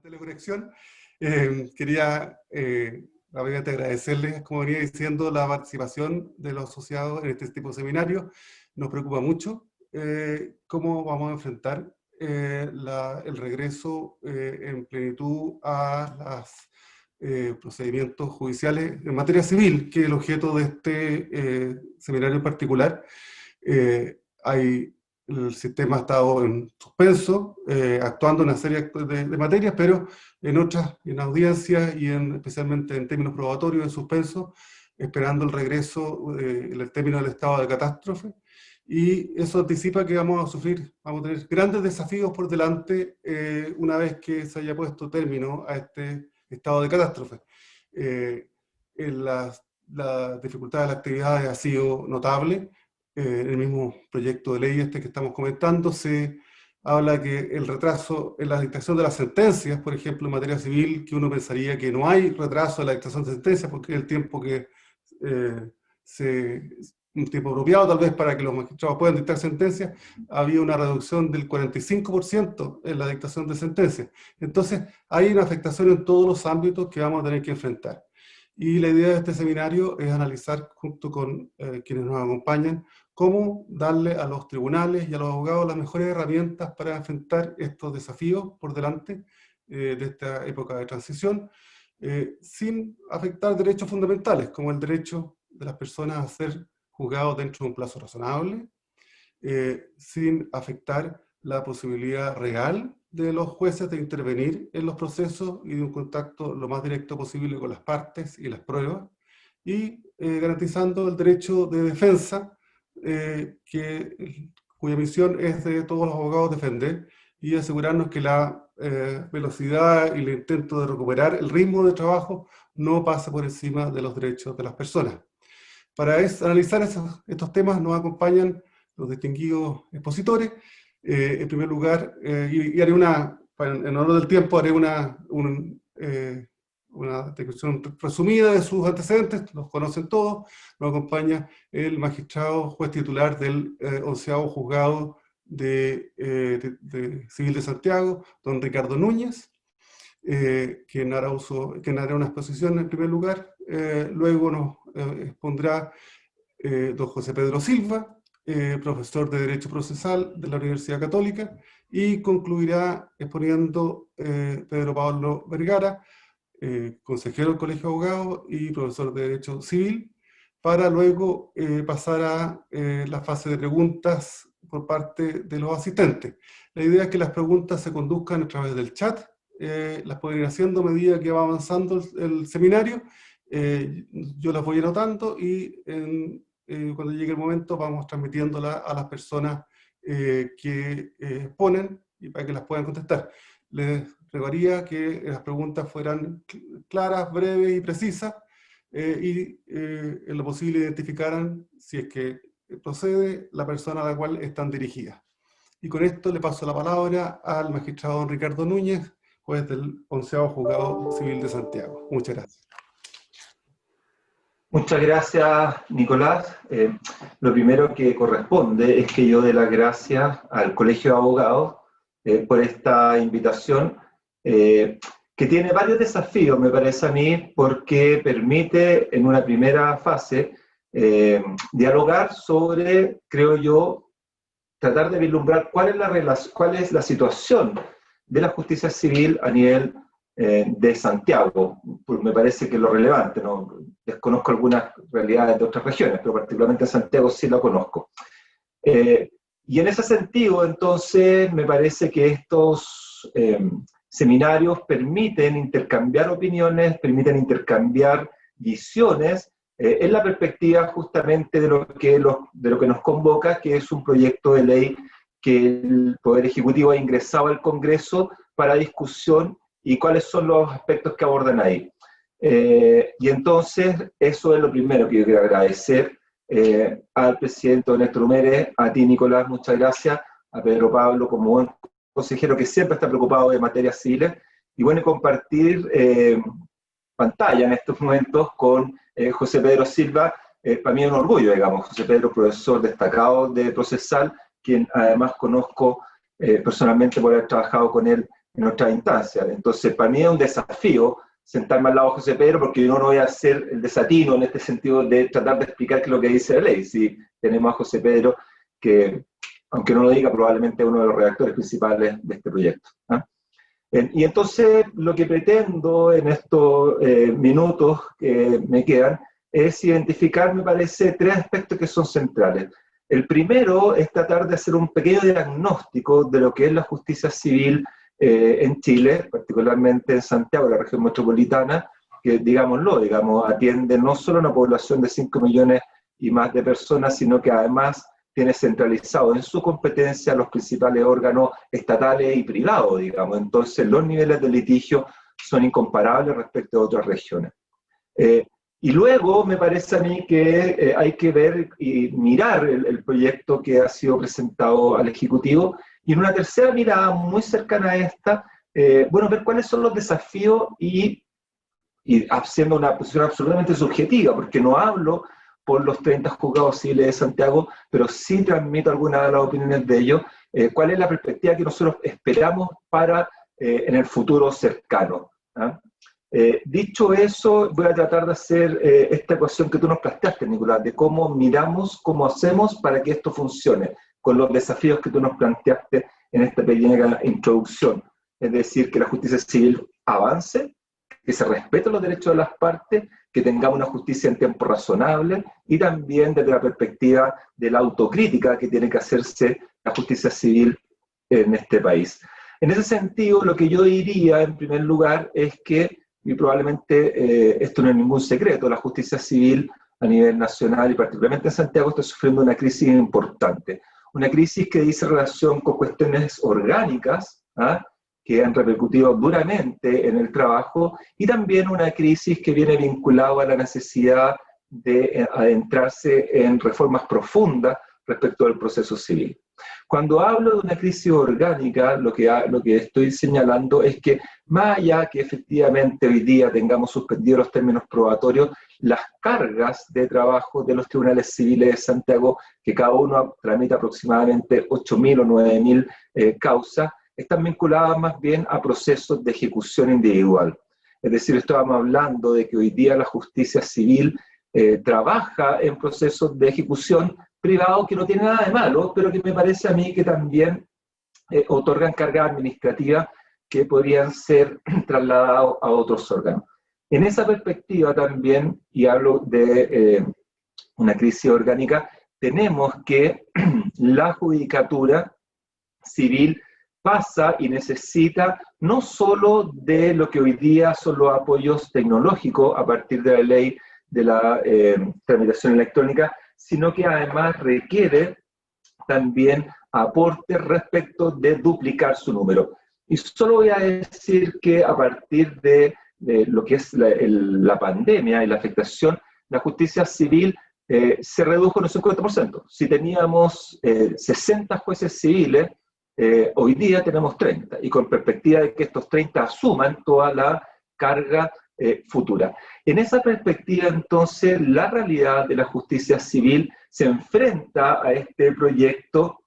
teleconexión. Quería obviamente agradecerles, como venía diciendo, la participación de los asociados en este tipo de seminarios. Nos preocupa mucho cómo vamos a enfrentar el regreso en plenitud a los procedimientos judiciales en materia civil, que es el objeto de este seminario en particular. El sistema ha estado en suspenso, actuando en una serie de materias, pero en otras, en audiencias y especialmente en términos probatorios, en suspenso, esperando el regreso, el término del estado de catástrofe. Y eso anticipa que vamos a tener grandes desafíos por delante una vez que se haya puesto término a este estado de catástrofe. La dificultad de las actividades ha sido notable. En el mismo proyecto de ley que estamos comentando, se habla que el retraso en la dictación de las sentencias, por ejemplo, en materia civil, que uno pensaría que no hay retraso en la dictación de sentencias, porque es el tiempo que un tiempo apropiado tal vez para que los magistrados puedan dictar sentencias, había una reducción del 45% en la dictación de sentencias. Entonces, hay una afectación en todos los ámbitos que vamos a tener que enfrentar. Y la idea de este seminario es analizar, junto con quienes nos acompañan, cómo darle a los tribunales y a los abogados las mejores herramientas para enfrentar estos desafíos por delante de esta época de transición, sin afectar derechos fundamentales, como el derecho de las personas a ser juzgados dentro de un plazo razonable, sin afectar la posibilidad real de los jueces de intervenir en los procesos y de un contacto lo más directo posible con las partes y las pruebas, y garantizando el derecho de defensa, cuya misión es de todos los abogados defender y asegurarnos que la velocidad y el intento de recuperar el ritmo de trabajo no pase por encima de los derechos de las personas. Para analizar estos temas nos acompañan los distinguidos expositores. En primer lugar, y haré en honor del tiempo, haré una descripción resumida de sus antecedentes, los conocen todos. Nos acompaña el magistrado juez titular del 11º juzgado de Civil de Santiago, don Ricardo Núñez, quien hará una exposición en primer lugar. Luego nos expondrá don José Pedro Silva, profesor de Derecho Procesal de la Universidad Católica, y concluirá exponiendo Pedro Pablo Vergara, consejero del Colegio de Abogados y profesor de Derecho Civil, para luego pasar a la fase de preguntas por parte de los asistentes. La idea es que las preguntas se conduzcan a través del chat, las pueden ir haciendo a medida que va avanzando el seminario. Yo las voy anotando y cuando llegue el momento vamos transmitiéndola a las personas que exponen y para que las puedan contestar. Les rogaría que las preguntas fueran claras, breves y precisas, y en lo posible identificaran, si es que procede, la persona a la cual están dirigidas. Y con esto le paso la palabra al magistrado don Ricardo Núñez, juez del 11º Juzgado Civil de Santiago. Muchas gracias. Muchas gracias, Nicolás. Lo primero que corresponde es que yo dé las gracias al Colegio de Abogados por esta invitación, que tiene varios desafíos, me parece a mí, porque permite en una primera fase dialogar sobre, creo yo, tratar de vislumbrar cuál es la situación de la justicia civil a nivel de Santiago. Pues me parece que es lo relevante, ¿no? Desconozco algunas realidades de otras regiones, pero particularmente Santiago sí la conozco. Y en ese sentido, entonces, me parece que estos seminarios permiten intercambiar opiniones, permiten intercambiar visiones, en la perspectiva justamente de lo que nos convoca, que es un proyecto de ley que el Poder Ejecutivo ha ingresado al Congreso para discusión y cuáles son los aspectos que abordan ahí. Y entonces, eso es lo primero que yo quiero agradecer al presidente don Néstor Humérez, a ti, Nicolás, muchas gracias, a Pedro Pablo como buen consejero que siempre está preocupado de materias civiles, y bueno, compartir pantalla en estos momentos con José Pedro Silva. Para mí es un orgullo, digamos, José Pedro, profesor destacado de procesal, quien además conozco personalmente por haber trabajado con él en otras instancias. Entonces, para mí es un desafío sentarme al lado de José Pedro, porque yo no voy a hacer el desatino en este sentido de tratar de explicar qué es lo que dice la ley. Si tenemos a José Pedro, que, aunque no lo diga, probablemente es uno de los redactores principales de este proyecto. Y entonces, lo que pretendo en estos minutos que me quedan es identificar, me parece, tres aspectos que son centrales. El primero es tratar de hacer un pequeño diagnóstico de lo que es la justicia civil en Chile, particularmente en Santiago, la región metropolitana, que, digámoslo, atiende no solo a una población de 5 millones y más de personas, sino que además tiene centralizado en su competencia los principales órganos estatales y privados, digamos. Entonces, los niveles de litigio son incomparables respecto a otras regiones. Y luego me parece a mí que hay que ver y mirar el proyecto que ha sido presentado al Ejecutivo, y en una tercera mirada muy cercana a esta, bueno, ver cuáles son los desafíos y haciendo una posición absolutamente subjetiva, porque no hablo por los 30 juzgados civiles de Santiago, pero sí transmito algunas de las opiniones de ellos, cuál es la perspectiva que nosotros esperamos para en el futuro cercano. Dicho eso, voy a tratar de hacer esta ecuación que tú nos planteaste, Nicolás, de cómo miramos, cómo hacemos para que esto funcione, con los desafíos que tú nos planteaste en esta pequeña introducción. Es decir, que la justicia civil avance, que se respeten los derechos de las partes, que tengamos una justicia en tiempo razonable, y también desde la perspectiva de la autocrítica que tiene que hacerse la justicia civil en este país. En ese sentido, lo que yo diría, en primer lugar, es que, y probablemente esto no es ningún secreto, la justicia civil a nivel nacional y particularmente en Santiago está sufriendo una crisis importante. Una crisis que dice relación con cuestiones orgánicas, que han repercutido duramente en el trabajo, y también una crisis que viene vinculada a la necesidad de adentrarse en reformas profundas respecto al proceso civil. Cuando hablo de una crisis orgánica, lo que estoy señalando es que, más allá que efectivamente hoy día tengamos suspendidos los términos probatorios, las cargas de trabajo de los tribunales civiles de Santiago, que cada uno tramita aproximadamente 8.000 o 9.000 causas, están vinculadas más bien a procesos de ejecución individual. Es decir, estábamos hablando de que hoy día la justicia civil trabaja en procesos de ejecución privado, que no tiene nada de malo, pero que me parece a mí que también otorgan cargas administrativas que podrían ser trasladadas a otros órganos. En esa perspectiva también, y hablo de una crisis orgánica, tenemos que la judicatura civil pasa y necesita no solo de lo que hoy día son los apoyos tecnológicos a partir de la ley de la tramitación electrónica, sino que además requiere también aportes respecto de duplicar su número. Y solo voy a decir que a partir de lo que es la pandemia y la afectación, la justicia civil se redujo en un 50%. Si teníamos 60 jueces civiles, hoy día tenemos 30, y con perspectiva de que estos 30 asuman toda la carga futura. En esa perspectiva, entonces, la realidad de la justicia civil se enfrenta a este proyecto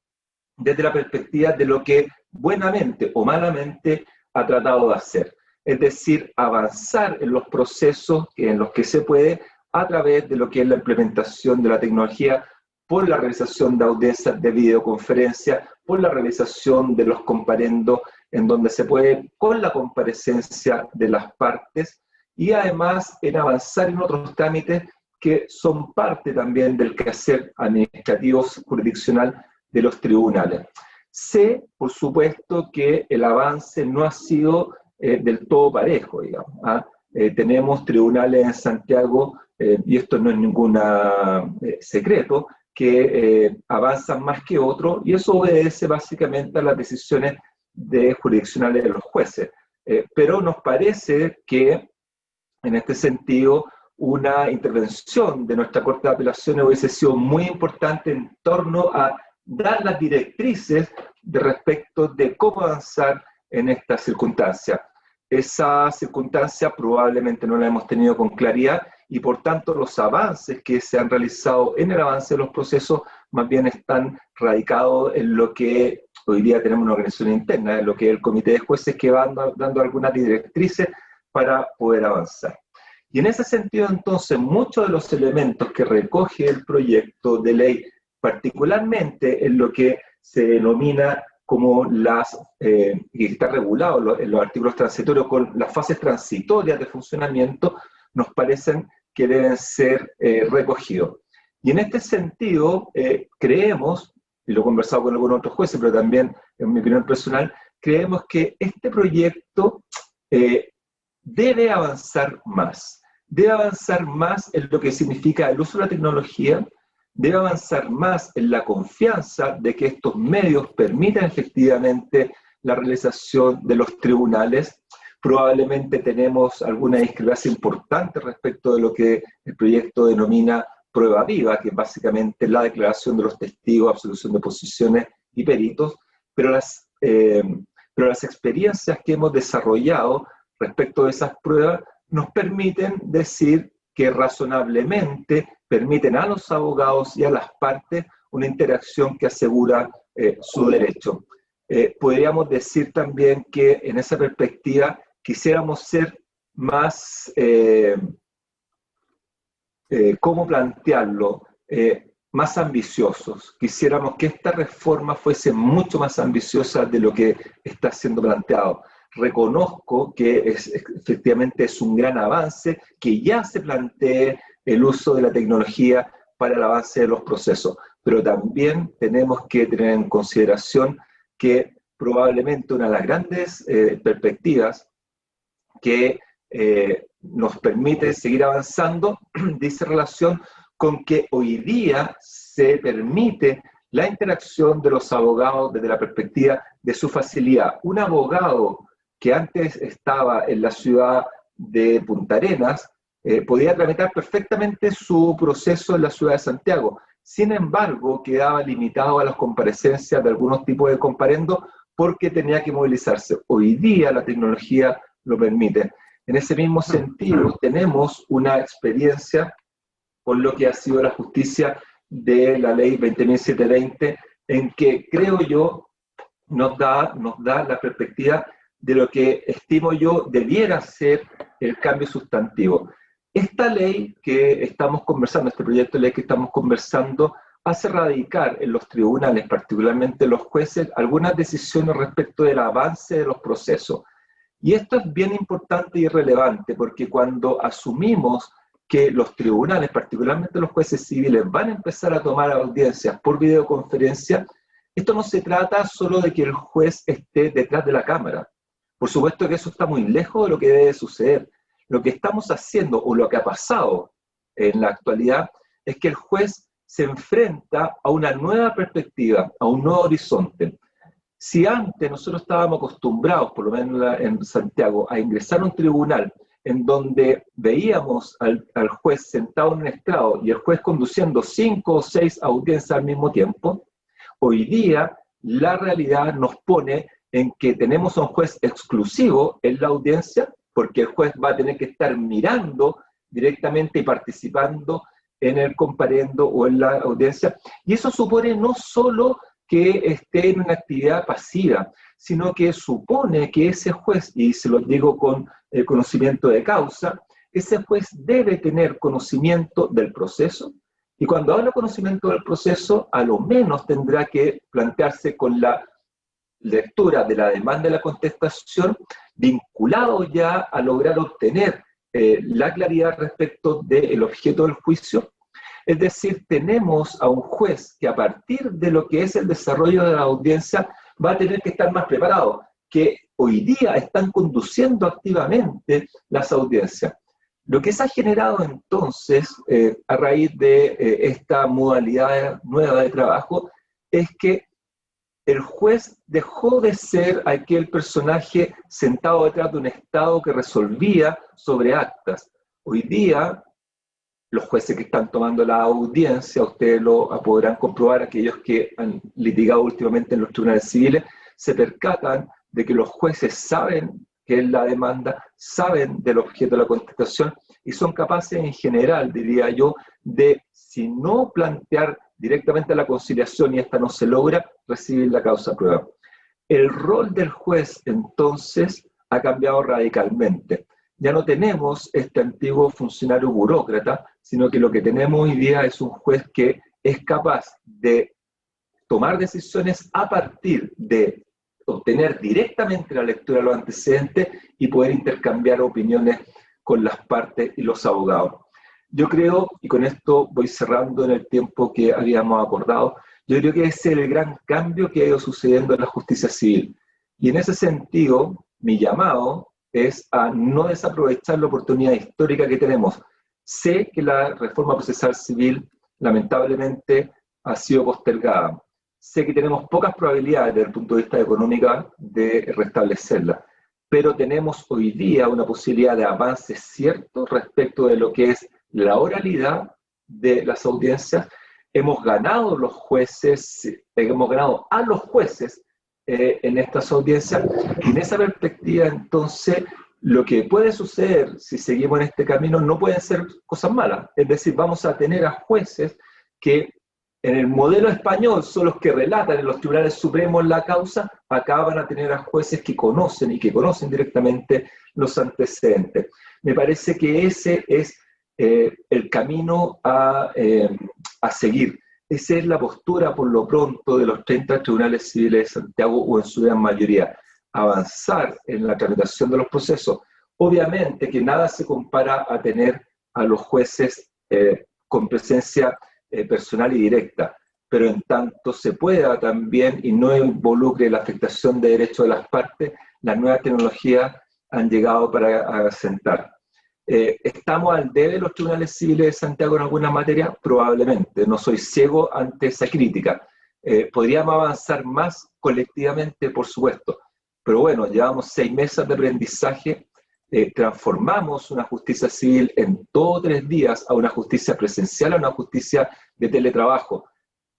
desde la perspectiva de lo que buenamente o malamente ha tratado de hacer. Es decir, avanzar en los procesos en los que se puede a través de lo que es la implementación de la tecnología, por la realización de audiencias de videoconferencia, por la realización de los comparendos en donde se puede, con la comparecencia de las partes, y además en avanzar en otros trámites que son parte también del quehacer administrativo jurisdiccional de los tribunales. Sé, por supuesto, que el avance no ha sido del todo parejo, digamos. Tenemos tribunales en Santiago, y esto no es ningún secreto, que avanzan más que otros, y eso obedece básicamente a las decisiones jurisdiccionales de los jueces. Pero nos parece que, en este sentido, una intervención de nuestra Corte de Apelaciones hubiese sido muy importante en torno a dar las directrices respecto de cómo avanzar en esta circunstancia. Esa circunstancia probablemente no la hemos tenido con claridad, y por tanto los avances que se han realizado en el avance de los procesos más bien están radicados en lo que hoy día tenemos una organización interna, lo que es el comité de jueces, que va dando algunas directrices para poder avanzar. Y en ese sentido, entonces, muchos de los elementos que recoge el proyecto de ley, particularmente en lo que se denomina como y está regulado en los artículos transitorios con las fases transitorias de funcionamiento, nos parecen que deben ser recogidos. Y en este sentido, creemos, y lo he conversado con algunos otros jueces, pero también en mi opinión personal, creemos que este proyecto debe avanzar más. Debe avanzar más en lo que significa el uso de la tecnología, debe avanzar más en la confianza de que estos medios permitan efectivamente la realización de los tribunales. Probablemente tenemos alguna discrepancia importante respecto de lo que el proyecto denomina prueba viva, que es básicamente la declaración de los testigos, absolución de posiciones y peritos, pero las experiencias que hemos desarrollado respecto de esas pruebas nos permiten decir que razonablemente permiten a los abogados y a las partes una interacción que asegura su derecho. Podríamos decir también que en esa perspectiva quisiéramos ser más, ¿cómo plantearlo? Más ambiciosos. Quisiéramos que esta reforma fuese mucho más ambiciosa de lo que está siendo planteado. Reconozco que efectivamente es un gran avance que ya se plantee el uso de la tecnología para el avance de los procesos, pero también tenemos que tener en consideración que probablemente una de las grandes perspectivas que nos permite seguir avanzando dice relación con que hoy día se permite la interacción de los abogados desde la perspectiva de su facilidad. Un abogado que antes estaba en la ciudad de Punta Arenas, podía tramitar perfectamente su proceso en la ciudad de Santiago. Sin embargo, quedaba limitado a las comparecencias de algunos tipos de comparendo porque tenía que movilizarse. Hoy día la tecnología lo permite. En ese mismo sentido, tenemos una experiencia con lo que ha sido la justicia de la ley 20.720, en que creo yo nos da la perspectiva de lo que estimo yo debiera ser el cambio sustantivo. Esta ley que estamos conversando, este proyecto de ley que estamos conversando, hace radicar en los tribunales, particularmente los jueces, algunas decisiones respecto del avance de los procesos. Y esto es bien importante y relevante, porque cuando asumimos que los tribunales, particularmente los jueces civiles, van a empezar a tomar audiencias por videoconferencia, esto no se trata solo de que el juez esté detrás de la cámara. Por supuesto que eso está muy lejos de lo que debe suceder. Lo que estamos haciendo, o lo que ha pasado en la actualidad, es que el juez se enfrenta a una nueva perspectiva, a un nuevo horizonte. Si antes nosotros estábamos acostumbrados, por lo menos en Santiago, a ingresar a un tribunal en donde veíamos al juez sentado en un estrado y el juez conduciendo 5 o 6 audiencias al mismo tiempo, hoy día la realidad nos pone en que tenemos a un juez exclusivo en la audiencia, porque el juez va a tener que estar mirando directamente y participando en el comparendo o en la audiencia, y eso supone no solo que esté en una actividad pasiva, sino que supone que ese juez, y se lo digo con el conocimiento de causa, ese juez debe tener conocimiento del proceso, y cuando habla conocimiento del proceso, a lo menos tendrá que plantearse con la lectura de la demanda y la contestación, vinculado ya a lograr obtener la claridad respecto del objeto del juicio. Es decir, tenemos a un juez que a partir de lo que es el desarrollo de la audiencia va a tener que estar más preparado, que hoy día están conduciendo activamente las audiencias. Lo que se ha generado entonces, a raíz de esta modalidad nueva de trabajo, es que el juez dejó de ser aquel personaje sentado detrás de un estado que resolvía sobre actas. Hoy día, los jueces que están tomando la audiencia, ustedes lo podrán comprobar, aquellos que han litigado últimamente en los tribunales civiles, se percatan de que los jueces saben qué es la demanda, saben del objeto de la contestación y son capaces en general, diría yo, de, si no plantear directamente a la conciliación y esta no se logra, recibir la causa prueba. El rol del juez, entonces, ha cambiado radicalmente. Ya no tenemos este antiguo funcionario burócrata, sino que lo que tenemos hoy día es un juez que es capaz de tomar decisiones a partir de obtener directamente la lectura de los antecedentes y poder intercambiar opiniones con las partes y los abogados. Yo creo, y con esto voy cerrando en el tiempo que habíamos acordado, yo creo que ese es el gran cambio que ha ido sucediendo en la justicia civil. Y en ese sentido, mi llamado es a no desaprovechar la oportunidad histórica que tenemos. Sé que la reforma procesal civil, lamentablemente, ha sido postergada. Sé que tenemos pocas probabilidades desde el punto de vista económico de restablecerla, pero tenemos hoy día una posibilidad de avance cierto respecto de lo que es la oralidad de las audiencias. Hemos ganado los jueces, hemos ganado a los jueces en estas audiencias, y en esa perspectiva, entonces, lo que puede suceder si seguimos en este camino no pueden ser cosas malas. Es decir, vamos a tener a jueces que en el modelo español son los que relatan en los tribunales supremos la causa, acá van a tener a jueces que conocen y que conocen directamente los antecedentes. Me parece que ese es el camino a seguir. Esa es la postura, por lo pronto, de los 30 tribunales civiles de Santiago, o en su gran mayoría, avanzar en la tramitación de los procesos. Obviamente que nada se compara a tener a los jueces con presencia personal y directa, pero en tanto se pueda también y no involucre la afectación de derechos de las partes, las nuevas tecnologías han llegado para asentar. ¿Estamos al debe de los tribunales civiles de Santiago en alguna materia? Probablemente, no soy ciego ante esa crítica. ¿Podríamos avanzar más colectivamente? Por supuesto, pero bueno, llevamos 6 meses de aprendizaje, transformamos una justicia civil en 2 o 3 días a una justicia presencial, a una justicia de teletrabajo.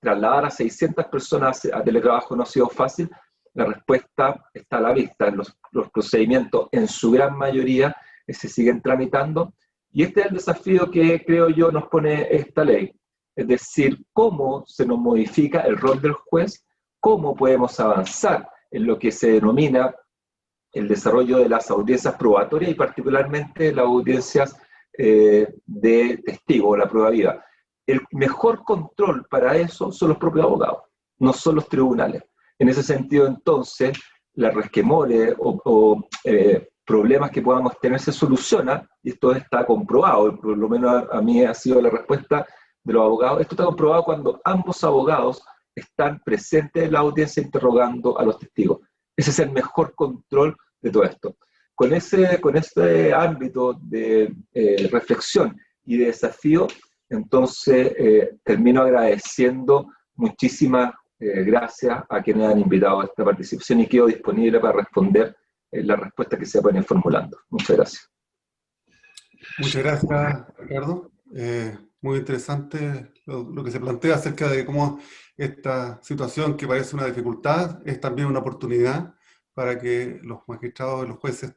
Trasladar a 600 personas a teletrabajo no ha sido fácil. La respuesta está a la vista. Los procedimientos, en su gran mayoría, se siguen tramitando, y este es el desafío que creo yo nos pone esta ley, es decir, cómo se nos modifica el rol del juez, cómo podemos avanzar en lo que se denomina el desarrollo de las audiencias probatorias y particularmente las audiencias de testigo, la prueba viva. El mejor control para eso son los propios abogados, no son los tribunales. En ese sentido, entonces, la resquemores o problemas que podamos tener se solucionan, y esto está comprobado, por lo menos a mí ha sido la respuesta de los abogados. Esto está comprobado cuando ambos abogados están presentes en la audiencia interrogando a los testigos. Ese es el mejor control de todo esto. Con este ámbito de reflexión y de desafío, entonces termino agradeciendo muchísimas gracias a quienes han invitado a esta participación, y quedo disponible para responder la respuesta que se vayan formulando. Muchas gracias. Muchas gracias, Ricardo. Muy interesante lo que se plantea acerca de cómo esta situación, que parece una dificultad, es también una oportunidad para que los magistrados y los jueces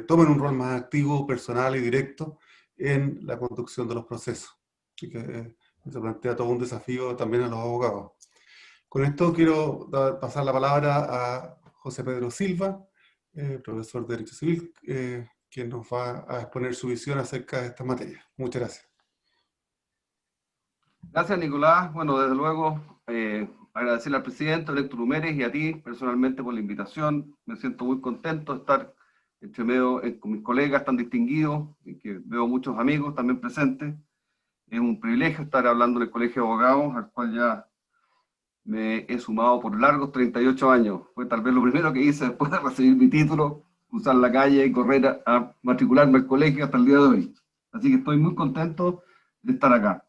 tomen un rol más activo, personal y directo en la conducción de los procesos. Así que se plantea todo un desafío también a los abogados. Con esto quiero pasar la palabra a José Pedro Silva, profesor de Derecho Civil, quien nos va a exponer su visión acerca de esta materia. Muchas gracias. Gracias, Nicolás. Bueno, desde luego, agradecerle al presidente, Héctor Humérez, y a ti personalmente por la invitación. Me siento muy contento de estar entre medio con mis colegas tan distinguidos, y que veo muchos amigos también presentes. Es un privilegio estar hablando en el Colegio de Abogados, al cual ya me he sumado por largos 38 años. Fue tal vez lo primero que hice después de recibir mi título, cruzar la calle y correr a matricularme al colegio hasta el día de hoy. Así que estoy muy contento de estar acá.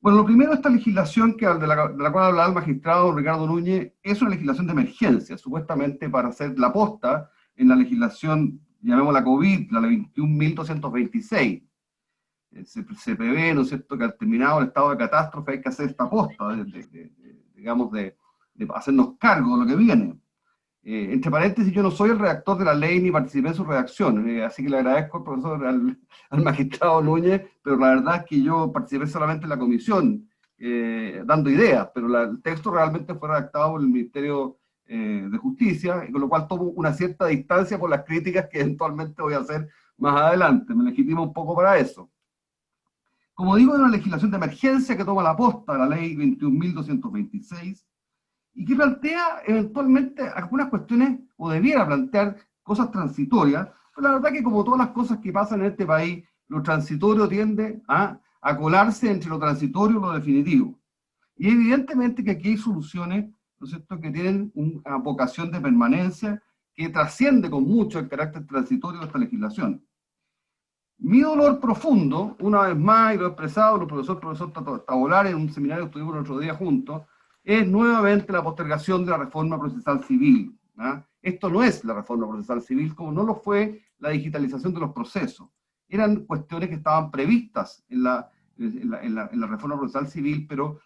Bueno, lo primero, esta legislación de la cual hablaba el magistrado Ricardo Núñez es una legislación de emergencia, supuestamente para hacer la posta en la legislación, llamémosla COVID, la 21.226. Se prevé, ¿no es cierto?, que al terminado el estado de catástrofe hay que hacer esta posta, digamos, de hacernos cargo de lo que viene. Entre paréntesis, yo no soy el redactor de la ley ni participé en su redacción, así que le agradezco al profesor, al magistrado Núñez, pero la verdad es que yo participé solamente en la comisión dando ideas, pero el texto realmente fue redactado por el Ministerio de Justicia, y con lo cual tomo una cierta distancia por las críticas que eventualmente voy a hacer más adelante. Me legitimo un poco para eso. Como digo, es una legislación de emergencia que toma la posta la ley 21.226 y que plantea eventualmente algunas cuestiones, o debiera plantear cosas transitorias, pero la verdad que como todas las cosas que pasan en este país, lo transitorio tiende a colarse entre lo transitorio y lo definitivo. Y evidentemente que aquí hay soluciones, ¿no es cierto?, que tienen una vocación de permanencia que trasciende con mucho el carácter transitorio de esta legislación. Mi dolor profundo, una vez más, y lo he expresado el profesor Tabolar en un seminario que estuvimos el otro día juntos, es nuevamente la postergación de la reforma procesal civil. Esto no es la reforma procesal civil, como no lo fue la digitalización de los procesos. Eran cuestiones que estaban previstas en la reforma procesal civil, pero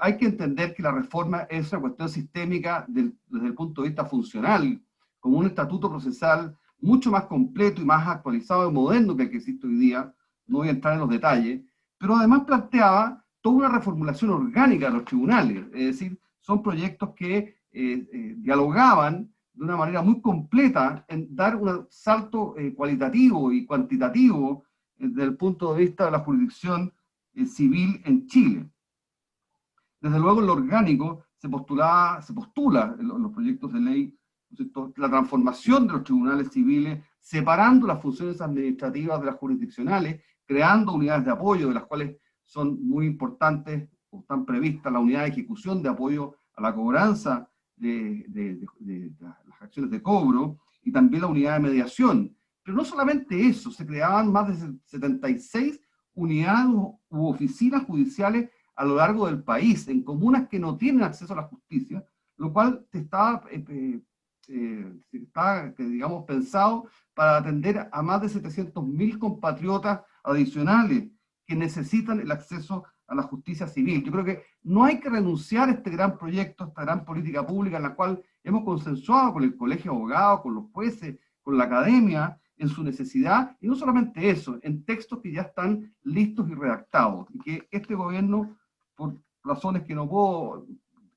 hay que entender que la reforma es una cuestión sistémica desde el punto de vista funcional, como un estatuto procesal mucho más completo y más actualizado y moderno que el que existe hoy día. No voy a entrar en los detalles, pero además planteaba toda una reformulación orgánica de los tribunales, es decir, son proyectos que dialogaban de una manera muy completa en dar un salto cualitativo y cuantitativo desde el punto de vista de la jurisdicción civil en Chile. Desde luego en lo orgánico se postula en los proyectos de ley, ¿no? La transformación de los tribunales civiles, separando las funciones administrativas de las jurisdiccionales, creando unidades de apoyo, de las cuales son muy importantes, o están previstas la unidad de ejecución de apoyo a la cobranza de las acciones de cobro, y también la unidad de mediación. Pero no solamente eso, se creaban más de 76 unidades u oficinas judiciales a lo largo del país, en comunas que no tienen acceso a la justicia, lo cual está, digamos, pensado para atender a más de 700.000 compatriotas adicionales que necesitan el acceso a la justicia civil. Yo creo que no hay que renunciar a este gran proyecto, a esta gran política pública en la cual hemos consensuado con el Colegio de Abogados, con los jueces, con la academia, en su necesidad, y no solamente eso, en textos que ya están listos y redactados, y que este gobierno, por razones que no puedo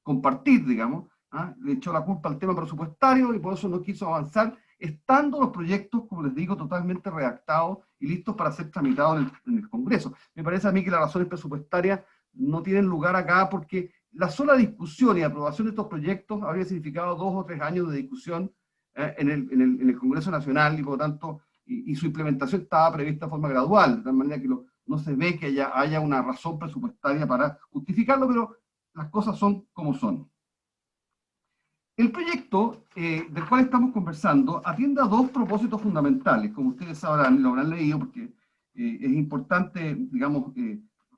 compartir, digamos, le echó la culpa al tema presupuestario y por eso no quiso avanzar, estando los proyectos, como les digo, totalmente redactados y listos para ser tramitados en el Congreso. Me parece a mí que las razones presupuestarias no tienen lugar acá, porque la sola discusión y aprobación de estos proyectos habría significado 2 o 3 años de discusión en el Congreso Nacional, y por lo tanto, y su implementación estaba prevista de forma gradual, de tal manera que no se ve que haya una razón presupuestaria para justificarlo, pero las cosas son como son. El proyecto del cual estamos conversando atiende a 2 propósitos fundamentales, como ustedes sabrán, lo habrán leído, porque es importante, digamos,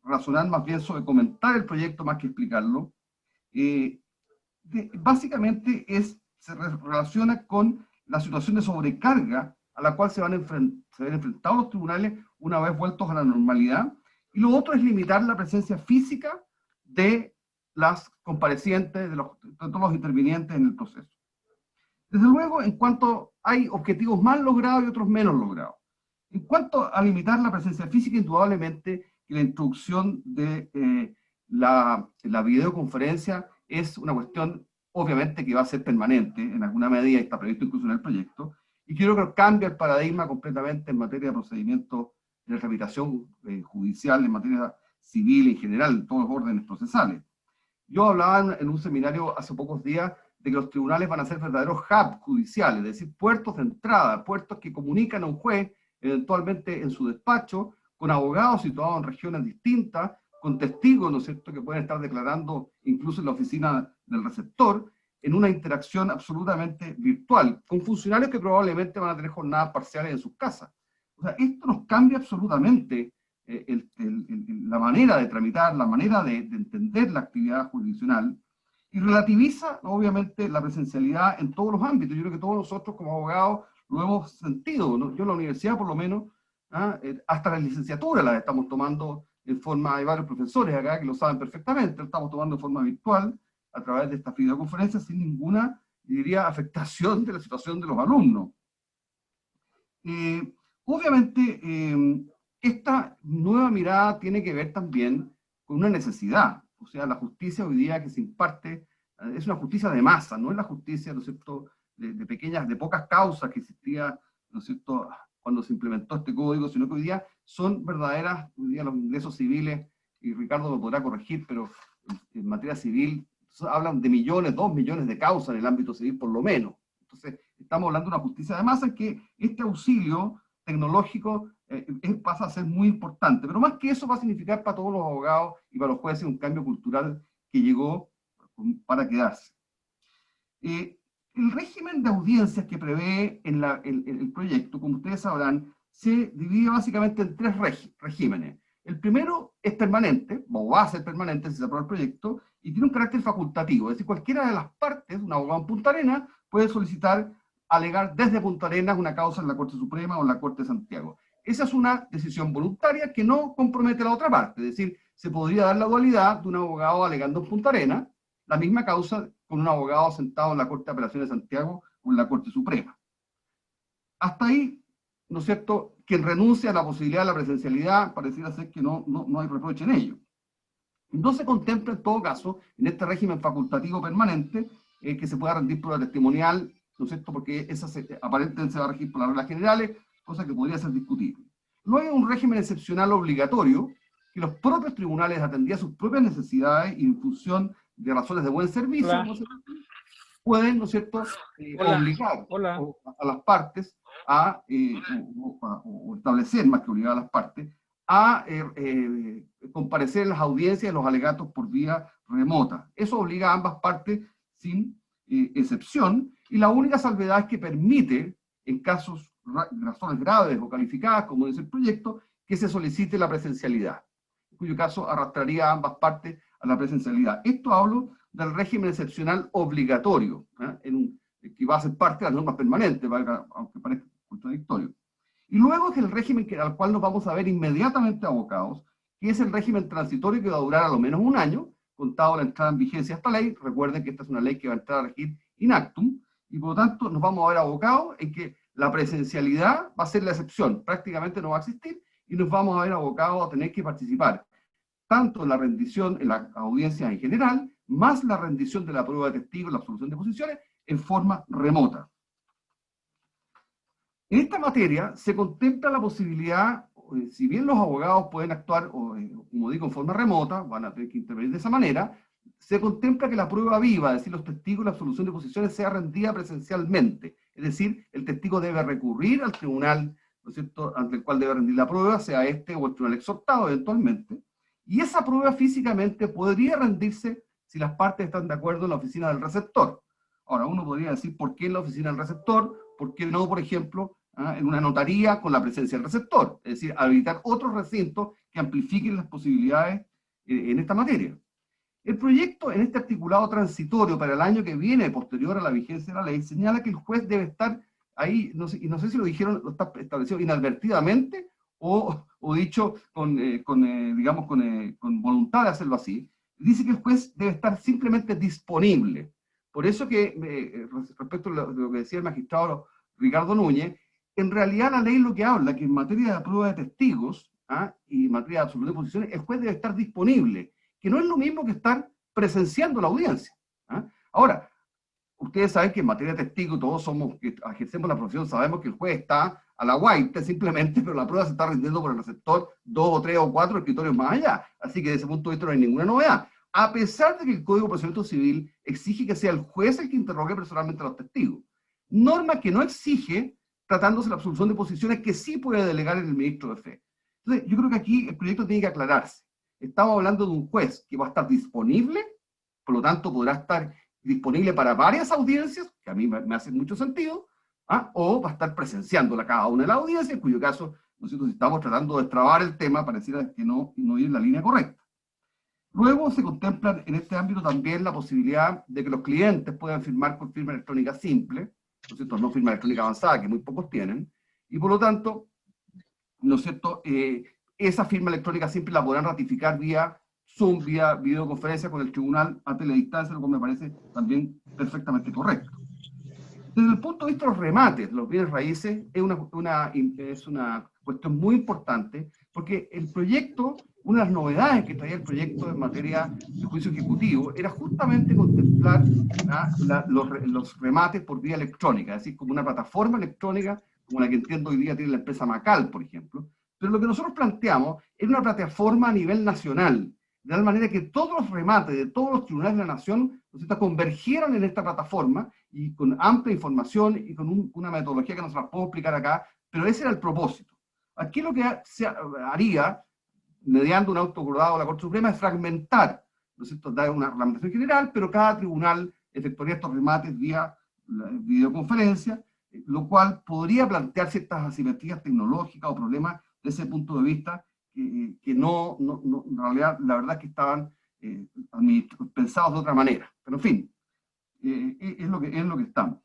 razonar más bien sobre comentar el proyecto más que explicarlo. Básicamente se relaciona con la situación de sobrecarga a la cual se ven enfrentados los tribunales una vez vueltos a la normalidad, y lo otro es limitar la presencia física de las comparecientes, de todos los intervinientes en el proceso. Desde luego, en cuanto hay objetivos más logrados y otros menos logrados. En cuanto a limitar la presencia física, indudablemente que la introducción de la videoconferencia es una cuestión, obviamente, que va a ser permanente, en alguna medida, y está previsto incluso en el proyecto, y creo que cambia el paradigma completamente en materia de procedimientos de tramitación judicial, en materia civil en general, en todos los órdenes procesales. Yo hablaba en un seminario hace pocos días de que los tribunales van a ser verdaderos hubs judiciales, es decir, puertos de entrada, puertos que comunican a un juez, eventualmente en su despacho, con abogados situados en regiones distintas, con testigos, ¿no es cierto?, que pueden estar declarando incluso en la oficina del receptor, en una interacción absolutamente virtual, con funcionarios que probablemente van a tener jornadas parciales en sus casas. O sea, esto nos cambia absolutamente la manera de tramitar, la manera de entender la actividad jurisdiccional, y relativiza, obviamente, la presencialidad en todos los ámbitos. Yo creo que todos nosotros como abogados lo hemos sentido, ¿no? Yo en la universidad, por lo menos, hasta la licenciatura la estamos tomando en forma, hay varios profesores acá que lo saben perfectamente, la estamos tomando en forma virtual, a través de esta videoconferencia, sin ninguna, diría, afectación de la situación de los alumnos. Obviamente, esta nueva mirada tiene que ver también con una necesidad. O sea, la justicia hoy día que se imparte es una justicia de masa, no es la justicia, ¿no es cierto?, de pequeñas, de pocas causas que existía, ¿no es cierto?, cuando se implementó este código, sino que hoy día son verdaderas, hoy día los ingresos civiles, y Ricardo me podrá corregir, pero en materia civil hablan de millones, 2 millones de causas en el ámbito civil por lo menos. Entonces, estamos hablando de una justicia de masa en que este auxilio tecnológico pasa a ser muy importante, pero más que eso va a significar para todos los abogados y para los jueces un cambio cultural que llegó para quedarse. El régimen de audiencias que prevé en el proyecto, como ustedes sabrán, se divide básicamente en 3 regímenes. El primero es permanente, o va a ser permanente si se aprueba el proyecto, y tiene un carácter facultativo, es decir, cualquiera de las partes, un abogado en Punta Arenas, puede solicitar alegar desde Punta Arenas una causa en la Corte Suprema o en la Corte de Santiago. Esa es una decisión voluntaria que no compromete a la otra parte, es decir, se podría dar la dualidad de un abogado alegando en Punta Arenas la misma causa con un abogado sentado en la Corte de Apelaciones de Santiago o en la Corte Suprema. Hasta ahí, ¿no es cierto?, quien renuncia a la posibilidad de la presencialidad pareciera ser que no hay reproche en ello. No se contempla en todo caso, en este régimen facultativo permanente, que se pueda rendir prueba testimonial, ¿no es cierto?, porque esa aparentemente se va a regir por las reglas generales, cosa que podría ser discutible. Luego hay un régimen excepcional obligatorio, que los propios tribunales atendían sus propias necesidades y en función de razones de buen servicio, ¿no es cierto?, pueden, ¿no es cierto?, obligar a las partes o establecer, más que obligar a las partes, a comparecer en las audiencias y los alegatos por vía remota. Eso obliga a ambas partes sin excepción, y la única salvedad es que permite, en casos de razones graves o calificadas, como dice el proyecto, que se solicite la presencialidad, en cuyo caso arrastraría a ambas partes a la presencialidad. Esto hablo del régimen excepcional obligatorio, que va a ser parte de las normas permanentes, aunque parezca contradictorio. Y luego es el régimen al cual nos vamos a ver inmediatamente abocados, que es el régimen transitorio que va a durar a lo menos un año, contado la entrada en vigencia de esta ley. Recuerden que esta es una ley que va a entrar a regir in actum, y por lo tanto nos vamos a ver abocados en que la presencialidad va a ser la excepción, prácticamente no va a existir, y nos vamos a ver abocados a tener que participar tanto en la rendición, en la audiencia en general, más la rendición de la prueba de testigos, la absolución de posiciones, en forma remota. En esta materia se contempla la posibilidad, si bien los abogados pueden actuar, como digo, en forma remota, van a tener que intervenir de esa manera, se contempla que la prueba viva, es decir, los testigos, la absolución de posiciones, sea rendida presencialmente. Es decir, el testigo debe recurrir al tribunal, ¿no es cierto?, ante el cual debe rendir la prueba, sea este o el tribunal exhortado eventualmente, y esa prueba físicamente podría rendirse si las partes están de acuerdo en la oficina del receptor. Ahora, uno podría decir, ¿por qué en la oficina del receptor? ¿Por qué no, por ejemplo, en una notaría con la presencia del receptor? Es decir, habilitar otros recintos que amplifiquen las posibilidades en esta materia. El proyecto, en este articulado transitorio para el año que viene, posterior a la vigencia de la ley, señala que el juez debe estar ahí, y no sé si lo dijeron, lo está establecido inadvertidamente, o dicho con voluntad de hacerlo así. Dice que el juez debe estar simplemente disponible. Por eso que, respecto a lo que decía el magistrado Ricardo Núñez, en realidad la ley lo que habla, que en materia de prueba de testigos y en materia de absolución de posiciones, el juez debe estar disponible, que no es lo mismo que estar presenciando la audiencia. Ahora, ustedes saben que en materia de testigos, todos que ejercemos la profesión, sabemos que el juez está a la guaita simplemente, pero la prueba se está rindiendo por el receptor 2 o 3 o 4 escritorios más allá. Así que desde ese punto de vista no hay ninguna novedad. A pesar de que el Código de Procedimiento Civil exige que sea el juez el que interrogue personalmente a los testigos. Norma que no exige tratándose de la absolución de posiciones que sí puede delegar el ministro de fe. Entonces, yo creo que aquí el proyecto tiene que aclararse. Estamos hablando de un juez que va a estar disponible, por lo tanto podrá estar disponible para varias audiencias, que a mí me hace mucho sentido, o va a estar presenciándola cada una de las audiencias, en cuyo caso, nosotros si estamos tratando de destrabar el tema, pareciera que no ir en la línea correcta. Luego se contempla en este ámbito también la posibilidad de que los clientes puedan firmar con firma electrónica simple, ¿no es cierto?, no firma electrónica avanzada, que muy pocos tienen, y por lo tanto, ¿no es cierto?, esa firma electrónica simple la podrán ratificar vía Zoom, vía videoconferencia con el tribunal a teledistancia, lo que me parece también perfectamente correcto. Desde el punto de vista de los remates, los bienes raíces, es una cuestión muy importante, porque el proyecto una de las novedades que traía el proyecto en materia de juicio ejecutivo era justamente contemplar los remates por vía electrónica, es decir, como una plataforma electrónica, como la que entiendo hoy día tiene la empresa Macal, por ejemplo. Pero lo que nosotros planteamos era una plataforma a nivel nacional, de tal manera que todos los remates de todos los tribunales de la nación convergieran en esta plataforma y con amplia información y con una metodología que no se la puedo explicar acá, pero ese era el propósito. Aquí lo que se haría, mediante un auto acordado de la Corte Suprema, es fragmentar, ¿no es cierto?, dar una reglamentación general, pero cada tribunal efectuaría estos remates vía videoconferencia, lo cual podría plantear ciertas asimetrías tecnológicas o problemas desde ese punto de vista que no, en realidad, la verdad es que estaban pensados de otra manera. Pero en fin, es lo que estamos.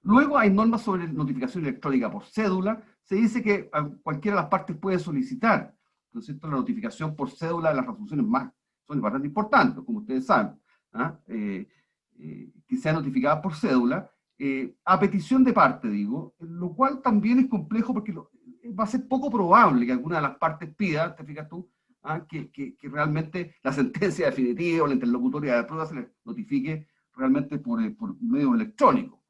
Luego hay normas sobre notificación electrónica por cédula. Se dice que cualquiera de las partes puede solicitar, ¿no es cierto?, la notificación por cédula de las resoluciones más, son bastante importantes, como ustedes saben, que sean notificadas por cédula, a petición de parte, digo, lo cual también es complejo porque va a ser poco probable que alguna de las partes pida, te fijas tú, que realmente la sentencia definitiva o la interlocutoria de pruebas se le notifique realmente por medio electrónico.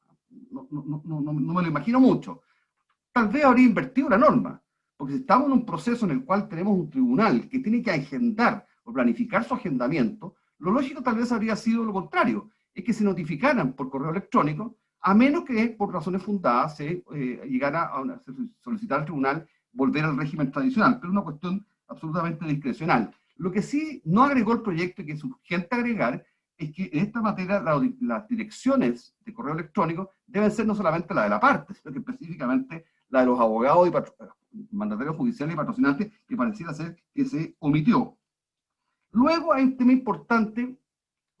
No me lo imagino mucho. Tal vez habría invertido la norma, porque si estamos en un proceso en el cual tenemos un tribunal que tiene que agendar o planificar su agendamiento, lo lógico tal vez habría sido lo contrario, es que se notificaran por correo electrónico, a menos que por razones fundadas se llegara a solicitar al tribunal volver al régimen tradicional, pero es una cuestión absolutamente discrecional. Lo que sí no agregó el proyecto y que es urgente agregar es que en esta materia las direcciones de correo electrónico deben ser no solamente la de la parte, sino que específicamente la de los abogados y mandatarios judiciales y patrocinantes, que pareciera ser que se omitió. Luego hay un tema importante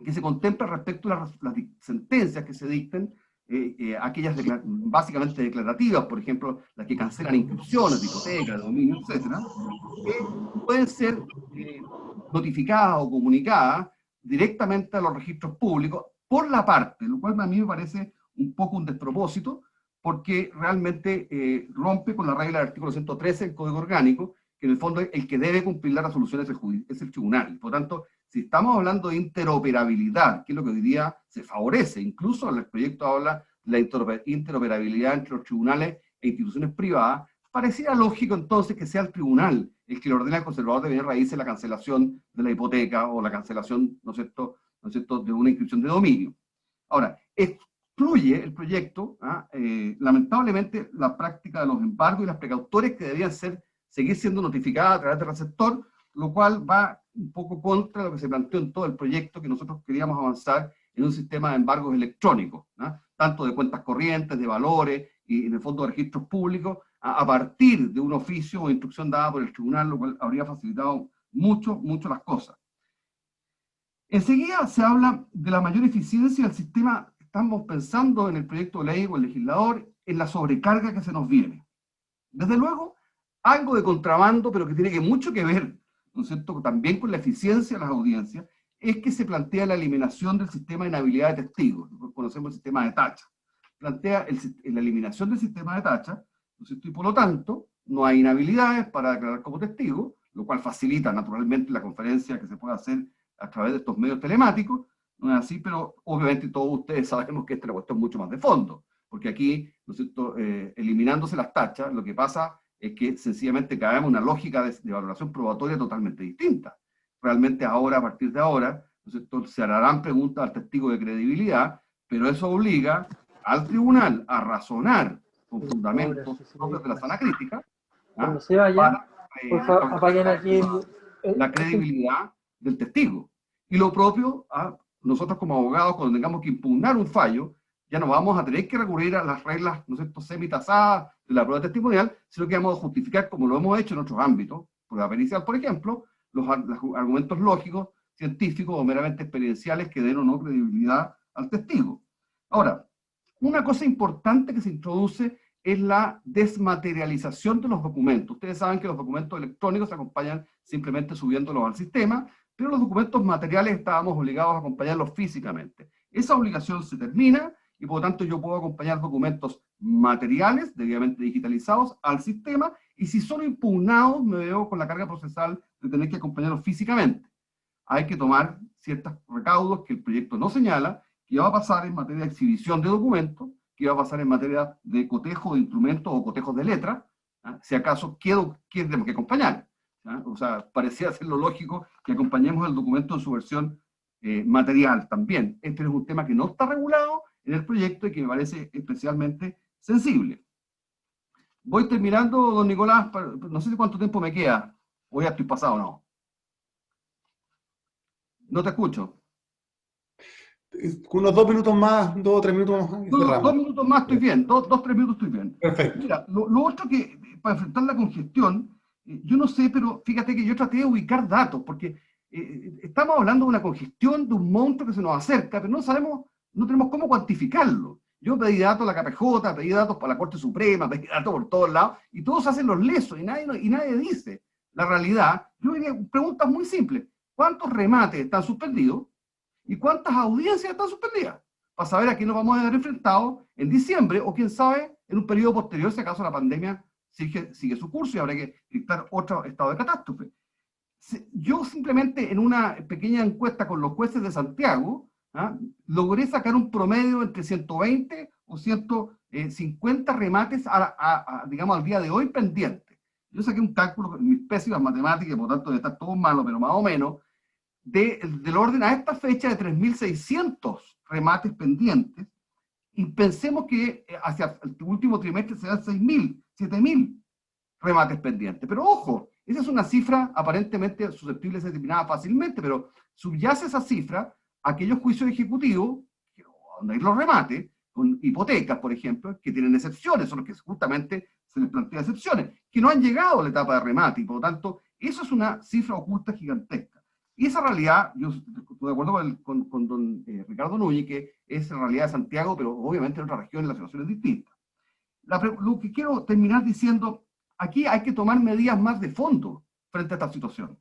que se contempla respecto a las sentencias que se dicten, aquellas básicamente declarativas, por ejemplo, las que cancelan inscripciones de hipoteca, de dominio, etcétera, que pueden ser notificadas o comunicadas directamente a los registros públicos por la parte, lo cual a mí me parece un poco un despropósito, porque realmente rompe con la regla del artículo 113 del Código Orgánico, que en el fondo el que debe cumplir las resoluciones es el tribunal. Por lo tanto, si estamos hablando de interoperabilidad, que es lo que hoy día se favorece, incluso el proyecto habla de la interoperabilidad entre los tribunales e instituciones privadas, pareciera lógico entonces que sea el tribunal el que le ordena al conservador de bienes raíces la cancelación de la hipoteca o la cancelación, ¿no es cierto?, de una inscripción de dominio. Ahora, excluye el proyecto, lamentablemente, la práctica de los embargos y las precautorias que debían seguir siendo notificadas a través del receptor, lo cual va un poco contra lo que se planteó en todo el proyecto, que nosotros queríamos avanzar en un sistema de embargos electrónicos, tanto de cuentas corrientes, de valores y en el fondo de registros públicos, a partir de un oficio o instrucción dada por el tribunal, lo cual habría facilitado mucho las cosas. Enseguida se habla de la mayor eficiencia del sistema. Estamos pensando en el proyecto de ley o el legislador en la sobrecarga que se nos viene. Desde luego, algo de contrabando, pero que tiene mucho que ver, ¿no es cierto?, también con la eficiencia de las audiencias, es que se plantea la eliminación del sistema de inhabilidad de testigos, lo que conocemos el sistema de tacha. Plantea la eliminación del sistema de tacha, ¿no es cierto?, y por lo tanto no hay inhabilidades para declarar como testigo, lo cual facilita naturalmente la conferencia que se puede hacer a través de estos medios telemáticos, no es así, pero obviamente todos ustedes sabemos que esta es una cuestión mucho más de fondo, porque aquí, ¿no es cierto?, eliminándose las tachas, lo que pasa es que sencillamente caemos en una lógica de valoración probatoria totalmente distinta. Realmente ahora, a partir de ahora, ¿no es cierto?, se harán preguntas al testigo de credibilidad, pero eso obliga al tribunal a razonar con fundamentos propios de la sana crítica, cuando se vayan, por favor, apaguen aquí la credibilidad del testigo. Y lo propio, nosotros como abogados, cuando tengamos que impugnar un fallo, ya no vamos a tener que recurrir a las reglas, ¿no es cierto?, semitasadas de la prueba testimonial, sino que vamos a justificar, como lo hemos hecho en otros ámbitos, prueba pericial, por ejemplo, los argumentos lógicos, científicos o meramente experienciales que den o no credibilidad al testigo. Ahora, una cosa importante que se introduce es la desmaterialización de los documentos. Ustedes saben que los documentos electrónicos se acompañan simplemente subiéndolos al sistema, pero los documentos materiales estábamos obligados a acompañarlos físicamente. Esa obligación se termina y por lo tanto yo puedo acompañar documentos materiales, debidamente digitalizados, al sistema Y si son impugnados, me veo con la carga procesal de tener que acompañarlos físicamente. Hay que tomar ciertos recaudos que el proyecto no señala, que va a pasar en materia de exhibición de documentos, que va a pasar en materia de cotejo de instrumentos o cotejos de letras, ¿ah? Si acaso, ¿qué tenemos que acompañar? ¿Ah? O sea, parecía ser lo lógico que acompañemos el documento en su versión material también. Este es un tema que no está regulado en el proyecto y que me parece especialmente sensible. Voy terminando, don Nicolás, no sé cuánto tiempo me queda, o ya estoy pasado o no. No te escucho. Unos 2 minutos más, 2 o 3 minutos más. Y cerramos. 2 minutos más estoy bien, 3 minutos estoy bien. Perfecto. Mira, lo otro que, para enfrentar la congestión, yo no sé, pero fíjate que yo traté de ubicar datos, porque estamos hablando de una congestión, de un monstruo que se nos acerca, pero no sabemos, no tenemos cómo cuantificarlo. Yo pedí datos a la KPJ, pedí datos para la Corte Suprema, pedí datos por todos lados, y todos hacen los lesos, y nadie dice la realidad. Yo diría preguntas muy simples. ¿Cuántos remates están suspendidos? ¿Y cuántas audiencias están suspendidas? Para saber a quién nos vamos a ver enfrentados en diciembre, o quién sabe, en un periodo posterior, si acaso la pandemia sigue su curso y habrá que dictar otro estado de catástrofe. Yo simplemente en una pequeña encuesta con los jueces de Santiago, logré sacar un promedio entre 120 o 150 remates digamos, al día de hoy pendientes. Yo saqué un cálculo con mis pésimas matemáticas, por lo tanto debe estar todo malo, pero más o menos, del orden a esta fecha de 3.600 remates pendientes, y pensemos que hacia el último trimestre serán 6.000, 7.000 remates pendientes. Pero ojo, esa es una cifra aparentemente susceptible de ser eliminada fácilmente, pero subyace esa cifra a aquellos juicios ejecutivos, donde hay los remates, con hipotecas, por ejemplo, que tienen excepciones, son los que justamente se les plantea excepciones, que no han llegado a la etapa de remate, y por lo tanto, eso es una cifra oculta gigantesca. Y esa realidad, yo estoy de acuerdo con don Ricardo Núñez, que es la realidad de Santiago, pero obviamente en otras regiones la situación es distinta. Lo que quiero terminar diciendo, aquí hay que tomar medidas más de fondo frente a esta situación.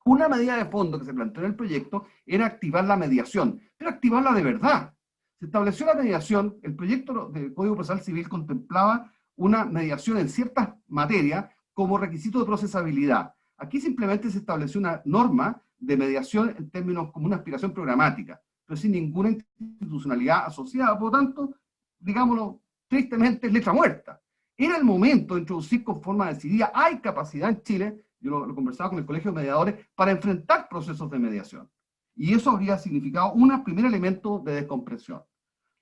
Una medida de fondo que se planteó en el proyecto era activar la mediación, pero activarla de verdad. Se estableció la mediación, el proyecto del Código Procesal Civil contemplaba una mediación en ciertas materias como requisito de procesabilidad. Aquí simplemente se estableció una norma de mediación en términos como una aspiración programática, pero sin ninguna institucionalidad asociada, por lo tanto, digámoslo tristemente, es letra muerta. Era el momento de introducir con forma decidida, hay capacidad en Chile, yo lo conversaba con el Colegio de Mediadores, para enfrentar procesos de mediación. Y eso habría significado un primer elemento de descompresión.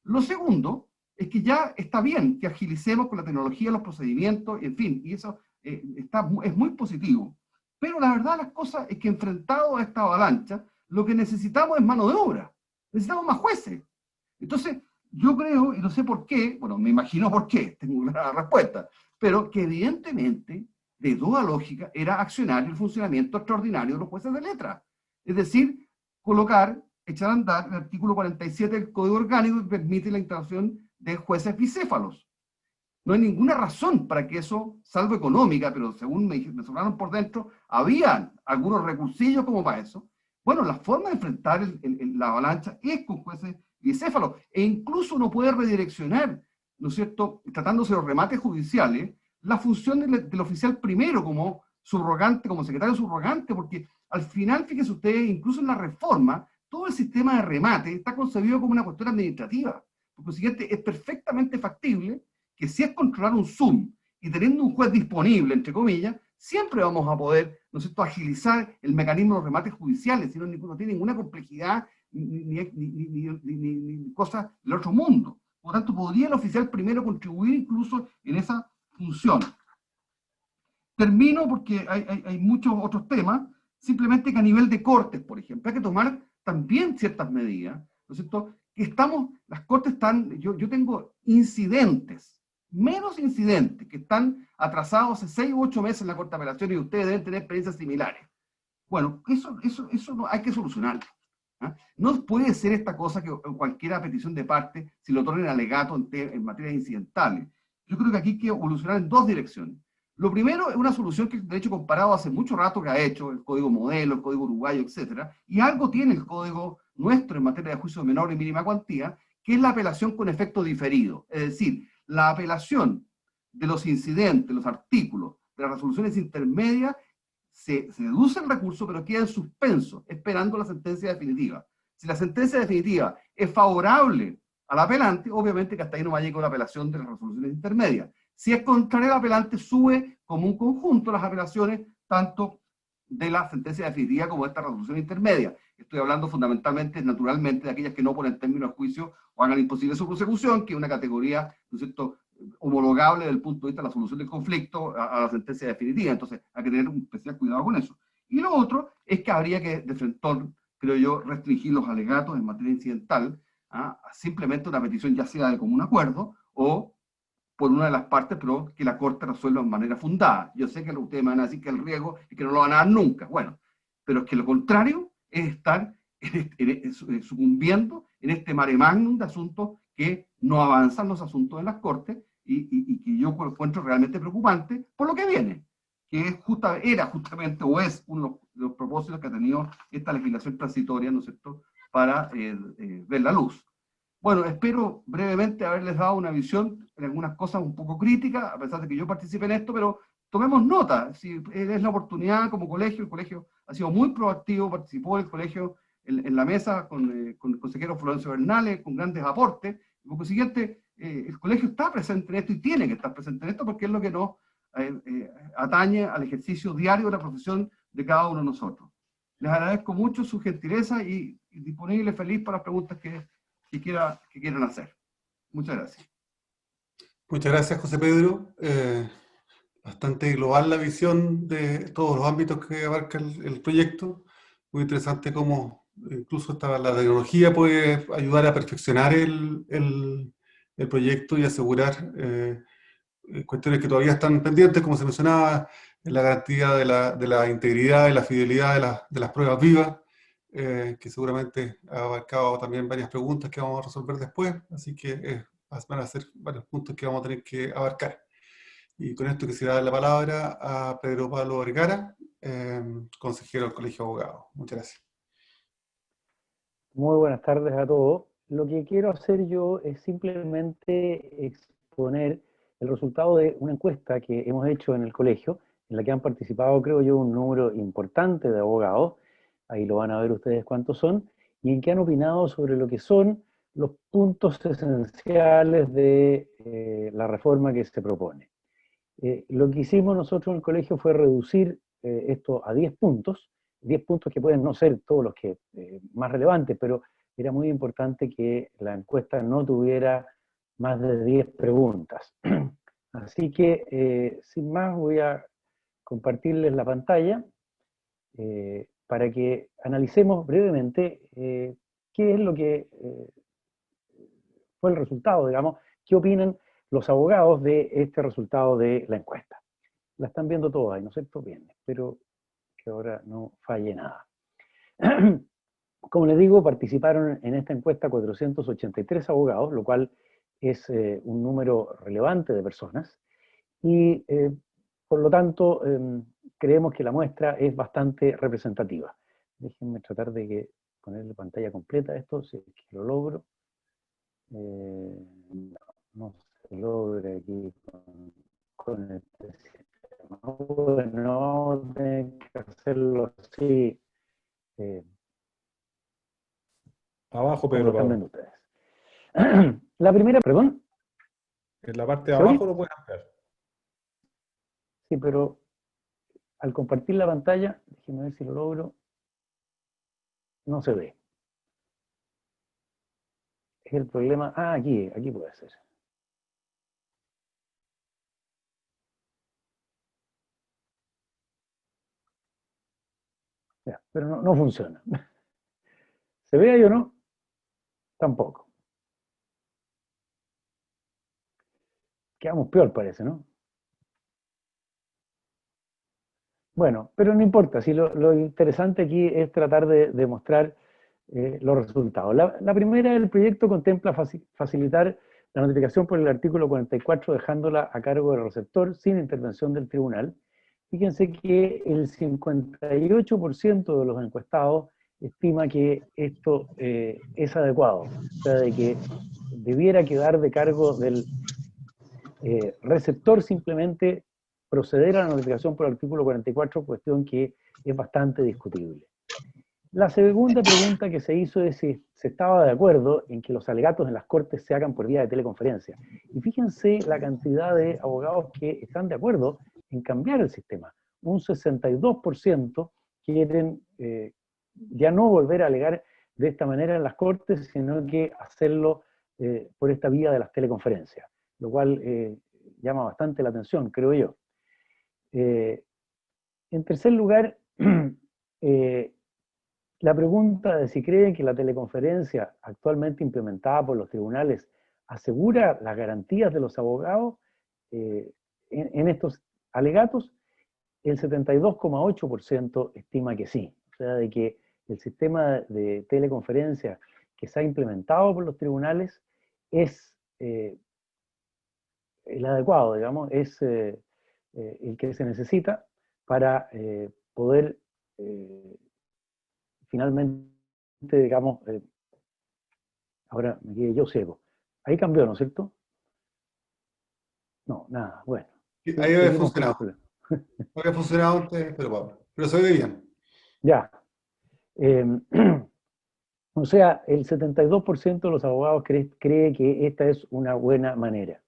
Lo segundo es que ya está bien que agilicemos con la tecnología los procedimientos, en fin, y eso es muy positivo. Pero la verdad de las cosas es que enfrentado a esta avalancha, lo que necesitamos es mano de obra. Necesitamos más jueces. Entonces, yo creo, y no sé por qué, bueno, me imagino por qué, tengo una respuesta, pero que evidentemente, de toda lógica, era accionar el funcionamiento extraordinario de los jueces de letra. Es decir, echar a andar el artículo 47 del Código Orgánico que permite la instalación de jueces bicéfalos. No hay ninguna razón para que eso, salvo económica, pero según me sobraron por dentro, había algunos recursillos como para eso. Bueno, la forma de enfrentar la avalancha es con jueces bicéfalos, e incluso uno puede redireccionar, ¿no es cierto?, tratándose de los remates judiciales, la función del oficial primero como subrogante, como secretario subrogante, porque al final, fíjense ustedes, incluso en la reforma, todo el sistema de remate está concebido como una cuestión administrativa. Por consiguiente, es perfectamente factible que si es controlar un Zoom y teniendo un juez disponible, entre comillas, siempre vamos a poder, ¿no es cierto?, agilizar el mecanismo de los remates judiciales, si no tiene ninguna complejidad ni cosas del otro mundo. Por lo tanto, podría el oficial primero contribuir incluso en esa función. Termino porque hay muchos otros temas, simplemente que a nivel de cortes, por ejemplo, hay que tomar también ciertas medidas, ¿no es cierto?, que las cortes están, yo tengo incidentes, menos incidentes, que están atrasados hace 6 u 8 meses en la Corte de Apelaciones, y ustedes deben tener experiencias similares. Bueno, eso no, hay que solucionarlo. No puede ser esta cosa que cualquier petición de parte, si lo otorguen alegato en materias incidentales. Yo creo que aquí hay que evolucionar en 2 direcciones. Lo primero es una solución que el derecho comparado hace mucho rato que ha hecho, el Código Modelo, el Código Uruguayo, etc. Y algo tiene el Código nuestro en materia de juicio menor y mínima cuantía, que es la apelación con efecto diferido. Es decir, la apelación de los incidentes, los artículos, de las resoluciones intermedias se deduce el recurso, pero queda en suspenso, esperando la sentencia definitiva. Si la sentencia definitiva es favorable al apelante, obviamente que hasta ahí no va a llegar la apelación de las resoluciones intermedias. Si es contrario al apelante, sube como un conjunto las apelaciones, tanto de la sentencia definitiva como de esta resolución intermedia. Estoy hablando fundamentalmente, naturalmente, de aquellas que no ponen término de juicio o hagan imposible su prosecución, que es una categoría, ¿no es cierto?, homologable desde el punto de vista de la solución del conflicto a la sentencia definitiva. Entonces, hay que tener un especial cuidado con eso. Y lo otro es que habría que, de frente, creo yo, restringir los alegatos en materia incidental a simplemente una petición ya sea de común acuerdo o por una de las partes, pero que la Corte resuelva de manera fundada. Yo sé que ustedes me van a decir que el riesgo es que no lo van a dar nunca. Bueno, pero es que lo contrario es estar sucumbiendo en este mare magnum de asuntos que no avanzan los asuntos de las Cortes y que yo encuentro realmente preocupante por lo que viene, que es era justamente o es uno de los propósitos que ha tenido esta legislación transitoria, ¿no es cierto?, para ver la luz. Bueno, espero brevemente haberles dado una visión en algunas cosas un poco críticas, a pesar de que yo participe en esto, pero tomemos nota. Si es la oportunidad como colegio, el colegio ha sido muy proactivo, participó el colegio en la mesa con el consejero Florencio Bernales, con grandes aportes. Por consiguiente, el colegio está presente en esto y tiene que estar presente en esto porque es lo que nos atañe al ejercicio diario de la profesión de cada uno de nosotros. Les agradezco mucho su gentileza y disponible, feliz para las preguntas que quieran hacer. Muchas gracias. Muchas gracias, José Pedro. Bastante global la visión de todos los ámbitos que abarca el proyecto. Muy interesante cómo incluso la tecnología puede ayudar a perfeccionar el proyecto y asegurar cuestiones que todavía están pendientes, como se mencionaba, la garantía de la integridad y la fidelidad de las pruebas vivas, que seguramente ha abarcado también varias preguntas que vamos a resolver después, así que van a ser varios puntos que vamos a tener que abarcar. Y con esto quisiera dar la palabra a Pedro Pablo Vergara, consejero del Colegio de Abogados. Muchas gracias. Muy buenas tardes a todos. Lo que quiero hacer yo es simplemente exponer el resultado de una encuesta que hemos hecho en el colegio, en la que han participado, creo yo, un número importante de abogados, ahí lo van a ver ustedes cuántos son, y en que han opinado sobre lo que son los puntos esenciales de la reforma que se propone. Lo que hicimos nosotros en el colegio fue reducir esto a 10 puntos que pueden no ser todos los que más relevantes, pero era muy importante que la encuesta no tuviera más de 10 preguntas. Así que, sin más, voy a compartirles la pantalla para que analicemos brevemente qué es lo que fue el resultado, digamos, qué opinan los abogados de este resultado de la encuesta. La están viendo todas, ¿no es cierto? Bien, espero que ahora no falle nada. Como les digo, participaron en esta encuesta 483 abogados, lo cual es un número relevante de personas, y por lo tanto creemos que la muestra es bastante representativa. Déjenme tratar de poner la pantalla completa a esto, si es que lo logro. No se logra aquí con este sistema. Bueno, vamos a tener que hacerlo así. Abajo, Pedro Pablo. Ustedes. La primera, perdón. En la parte de abajo lo puedes ampliar. Sí, pero al compartir la pantalla, déjenme ver si lo logro, no se ve. Es el problema. Ah, aquí puede ser. Ya, pero no funciona. ¿Se ve ahí o no? Tampoco. Quedamos peor, parece, ¿no? Bueno, pero no importa. Si lo interesante aquí es tratar de demostrar los resultados. La primera, el proyecto contempla facilitar la notificación por el artículo 44, dejándola a cargo del receptor sin intervención del tribunal. Fíjense que el 58% de los encuestados estima que esto es adecuado, o sea, de que debiera quedar de cargo del receptor simplemente proceder a la notificación por el artículo 44, cuestión que es bastante discutible. La segunda pregunta que se hizo es si se estaba de acuerdo en que los alegatos en las cortes se hagan por vía de teleconferencia. Y fíjense la cantidad de abogados que están de acuerdo en cambiar el sistema. Un 62% quieren ya no volver a alegar de esta manera en las cortes, sino que hacerlo por esta vía de las teleconferencias, lo cual llama bastante la atención, creo yo. En tercer lugar, la pregunta de si creen que la teleconferencia actualmente implementada por los tribunales asegura las garantías de los abogados en estos alegatos, el 72,8% estima que sí. O sea, de que el sistema de teleconferencia que se ha implementado por los tribunales es el adecuado, digamos, es el que se necesita para poder finalmente, digamos, ahora me quedé yo ciego. Ahí cambió, ¿no es cierto? No, nada, bueno. Ahí había funcionado. Había funcionado antes, pero se ve bien. Ya. O sea, el 72% de los abogados cree que esta es una buena manera.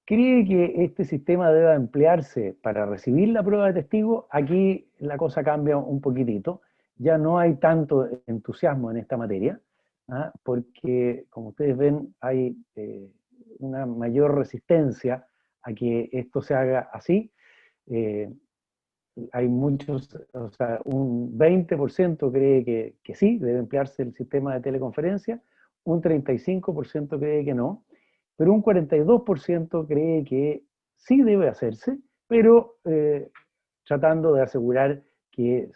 ¿Cree que este sistema deba emplearse para recibir la prueba de testigo? Aquí la cosa cambia un poquitito. Ya no hay tanto entusiasmo en esta materia, porque, como ustedes ven, hay una mayor resistencia a que esto se haga así. Hay muchos, o sea, un 20% cree que sí, debe emplearse el sistema de teleconferencia, un 35% cree que no, pero un 42% cree que sí debe hacerse, pero tratando de asegurar que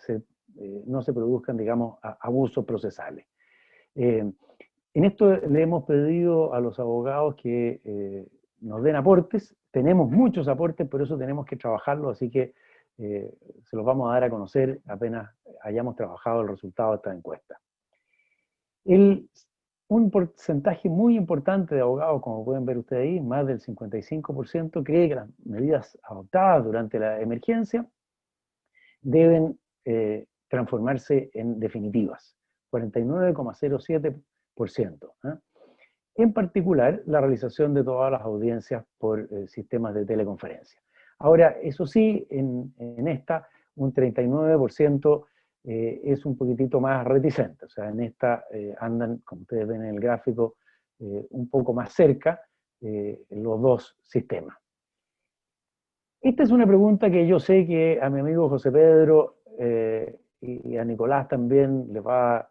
no se produzcan, digamos, abusos procesales. En esto le hemos pedido a los abogados que nos den aportes. Tenemos muchos aportes, por eso tenemos que trabajarlo, así que se los vamos a dar a conocer apenas hayamos trabajado el resultado de esta encuesta. Un porcentaje muy importante de abogados, como pueden ver ustedes ahí, más del 55%, cree que las medidas adoptadas durante la emergencia deben transformarse en definitivas, 49,07%. En particular, la realización de todas las audiencias por sistemas de teleconferencia. Ahora, eso sí, en esta, un 39% es un poquitito más reticente, o sea, en esta andan, como ustedes ven en el gráfico, un poco más cerca los dos sistemas. Esta es una pregunta que yo sé que a mi amigo José Pedro y a Nicolás también les va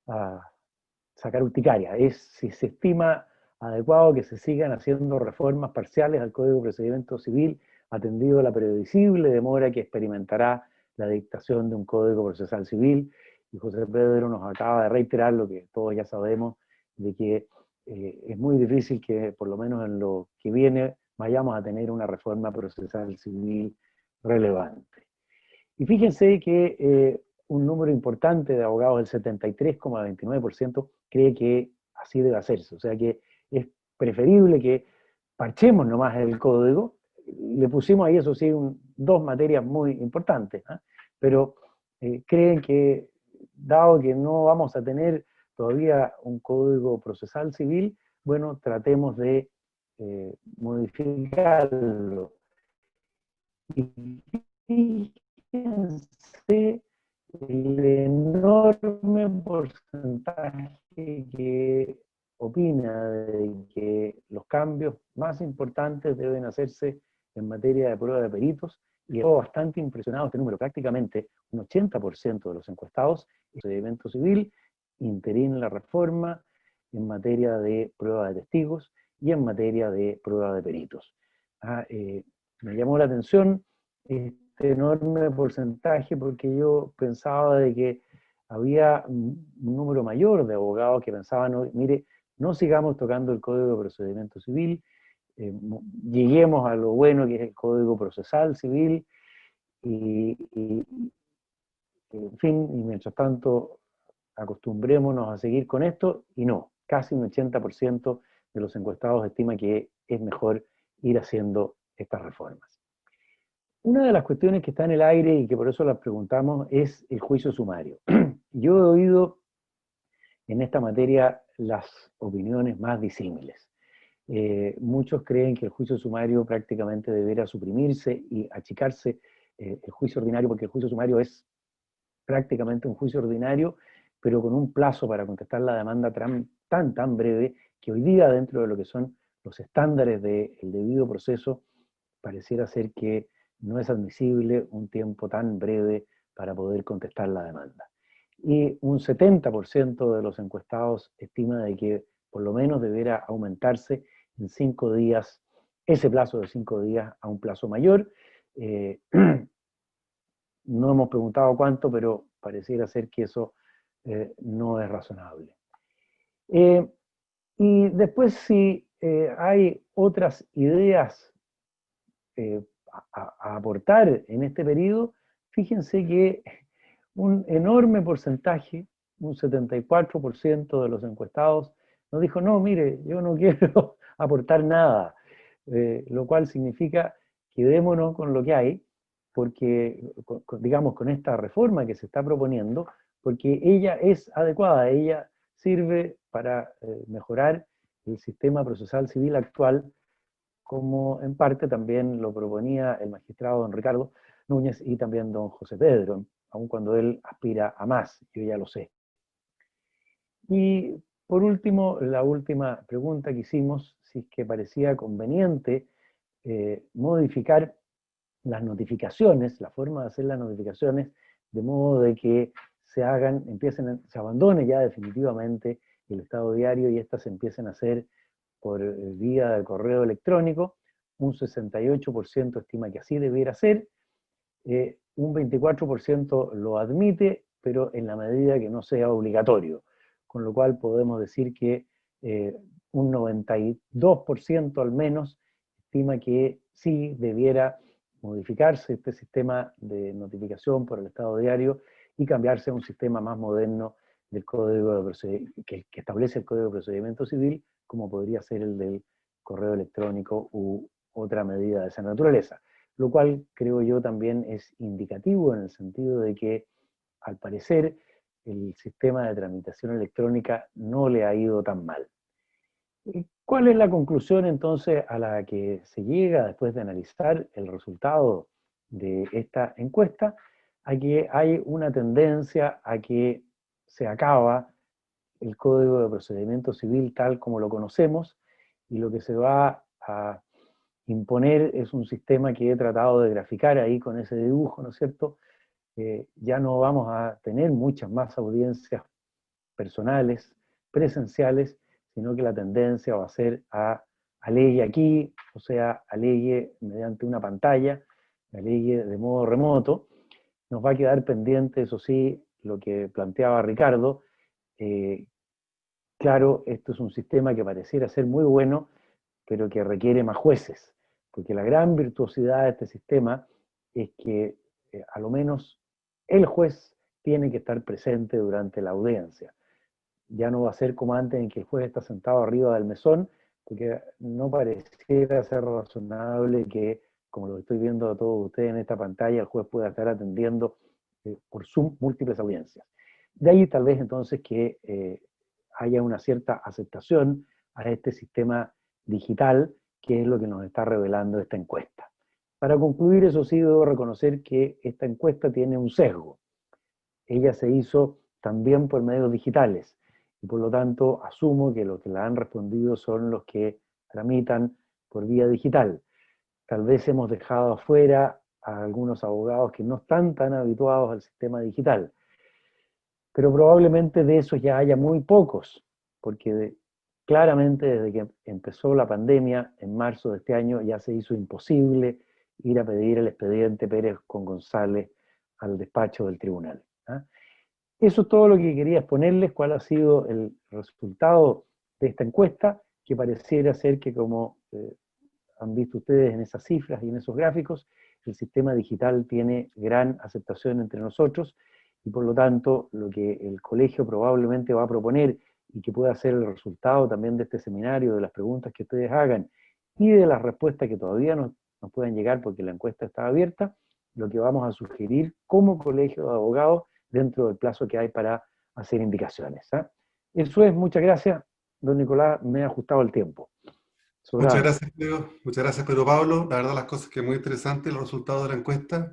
a sacar urticaria, es si se estima adecuado que se sigan haciendo reformas parciales al Código de Procedimiento Civil, atendido a la previsible demora que experimentará la dictación de un Código Procesal Civil, y José Pedro nos acaba de reiterar lo que todos ya sabemos, de que es muy difícil que, por lo menos en lo que viene, vayamos a tener una reforma procesal civil relevante. Y fíjense que un número importante de abogados, el 73,29%, cree que así debe hacerse. O sea que es preferible que parchemos nomás el código. Le pusimos ahí, eso sí, dos materias muy importantes, pero creen que, dado que no vamos a tener todavía un código procesal civil, bueno, tratemos de modificarlo. Y fíjense el enorme porcentaje que opina de que los cambios más importantes deben hacerse en materia de prueba de peritos, y quedó bastante impresionado este número. Prácticamente un 80% de los encuestados en procedimiento civil interina la reforma en materia de prueba de testigos y en materia de prueba de peritos. Me llamó la atención este enorme porcentaje, porque yo pensaba de que había un número mayor de abogados que pensaban, no, mire, no sigamos tocando el Código de Procedimiento Civil, lleguemos a lo bueno que es el Código Procesal Civil, y en fin, y mientras tanto acostumbrémonos a seguir con esto, y no, casi un 80% de los encuestados estima que es mejor ir haciendo estas reformas. Una de las cuestiones que está en el aire y que por eso las preguntamos es el juicio sumario. Yo he oído en esta materia las opiniones más disímiles. Muchos creen que el juicio sumario prácticamente debería suprimirse y achicarse el juicio ordinario, porque el juicio sumario es prácticamente un juicio ordinario, pero con un plazo para contestar la demanda tan breve, que hoy día dentro de lo que son los estándares del debido proceso, pareciera ser que no es admisible un tiempo tan breve para poder contestar la demanda. Y un 70% de los encuestados estima de que por lo menos deberá aumentarse en 5 días, ese plazo de 5 días a un plazo mayor. No hemos preguntado cuánto, pero pareciera ser que eso no es razonable. Y después, si hay otras ideas a aportar en este periodo, fíjense que un enorme porcentaje, un 74% de los encuestados, nos dijo, no, mire, yo no quiero aportar nada, lo cual significa quedémonos con lo que hay, porque, digamos, con esta reforma que se está proponiendo, porque ella es adecuada, ella sirve para mejorar el sistema procesal civil actual, como en parte también lo proponía el magistrado don Ricardo Núñez y también don José Pedro, aun cuando él aspira a más, yo ya lo sé. Y por último, la última pregunta que hicimos, si es que parecía conveniente modificar las notificaciones, la forma de hacer las notificaciones, de modo de que se abandone ya definitivamente el estado diario y estas se empiecen a hacer por vía del correo electrónico. Un 68% estima que así debiera ser, un 24% lo admite, pero en la medida que no sea obligatorio, con lo cual podemos decir que un 92% al menos estima que sí debiera modificarse este sistema de notificación por el estado diario y cambiarse a un sistema más moderno del código de que establece el Código de Procedimiento Civil, como podría ser el del correo electrónico u otra medida de esa naturaleza. Lo cual creo yo también es indicativo en el sentido de que, al parecer, el sistema de tramitación electrónica no le ha ido tan mal. ¿Cuál es la conclusión entonces a la que se llega después de analizar el resultado de esta encuesta? A que hay una tendencia a que se acaba el Código de Procedimiento Civil tal como lo conocemos, y lo que se va a imponer es un sistema que he tratado de graficar ahí con ese dibujo, ¿no es cierto? Ya no vamos a tener muchas más audiencias personales, presenciales, sino que la tendencia va a ser a alegue aquí, o sea, alegue mediante una pantalla, alegue de modo remoto. Nos va a quedar pendiente, eso sí, lo que planteaba Ricardo. Claro, esto es un sistema que pareciera ser muy bueno, pero que requiere más jueces, porque la gran virtuosidad de este sistema es que a lo menos el juez tiene que estar presente durante la audiencia. Ya no va a ser como antes en que el juez está sentado arriba del mesón, porque no pareciera ser razonable que, como lo estoy viendo a todos ustedes en esta pantalla, el juez pueda estar atendiendo por Zoom múltiples audiencias. De ahí tal vez entonces que haya una cierta aceptación a este sistema digital, que es lo que nos está revelando esta encuesta. Para concluir, eso sí, debo reconocer que esta encuesta tiene un sesgo. Ella se hizo también por medios digitales, y por lo tanto asumo que los que la han respondido son los que tramitan por vía digital. Tal vez hemos dejado afuera a algunos abogados que no están tan habituados al sistema digital, pero probablemente de esos ya haya muy pocos, porque claramente desde que empezó la pandemia en marzo de este año ya se hizo imposible ir a pedir el expediente Pérez con González al despacho del tribunal. Eso es todo lo que quería exponerles, cuál ha sido el resultado de esta encuesta, que pareciera ser que, como han visto ustedes en esas cifras y en esos gráficos, el sistema digital tiene gran aceptación entre nosotros, y por lo tanto lo que el colegio probablemente va a proponer, y que pueda ser el resultado también de este seminario, de las preguntas que ustedes hagan, y de las respuestas que todavía nos nos pueden llegar porque la encuesta está abierta, lo que vamos a sugerir como colegio de abogados dentro del plazo que hay para hacer indicaciones. Eso es, muchas gracias, don Nicolás, me he ajustado el tiempo. Muchas gracias, Pedro. Muchas gracias, Pedro Pablo. La verdad, las cosas que es muy interesante, los resultados de la encuesta.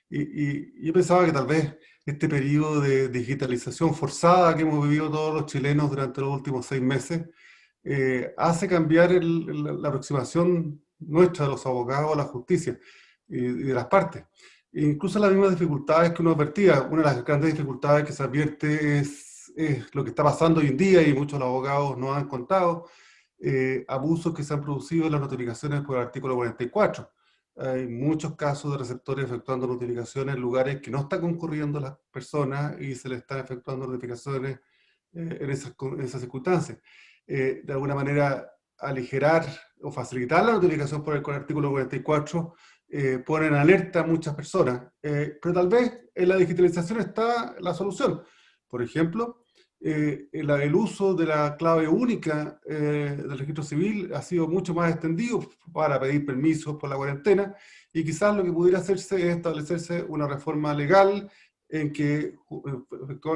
Y yo pensaba que tal vez este periodo de digitalización forzada que hemos vivido todos los chilenos durante los últimos 6 meses hace cambiar la aproximación nuestra de los abogados a la justicia y de las partes. E incluso las mismas dificultades que uno advertía. Una de las grandes dificultades que se advierte es lo que está pasando hoy en día y muchos de los abogados nos han contado. Abusos que se han producido en las notificaciones por el artículo 44. Hay muchos casos de receptores efectuando notificaciones en lugares que no están concurriendo las personas y se les están efectuando notificaciones en esas circunstancias. De alguna manera, aligerar o facilitar la notificación por el artículo 44 pone en alerta a muchas personas. Pero tal vez en la digitalización está la solución. Por ejemplo, el uso de la clave única del registro civil ha sido mucho más extendido para pedir permisos por la cuarentena, y quizás lo que pudiera hacerse es establecerse una reforma legal en que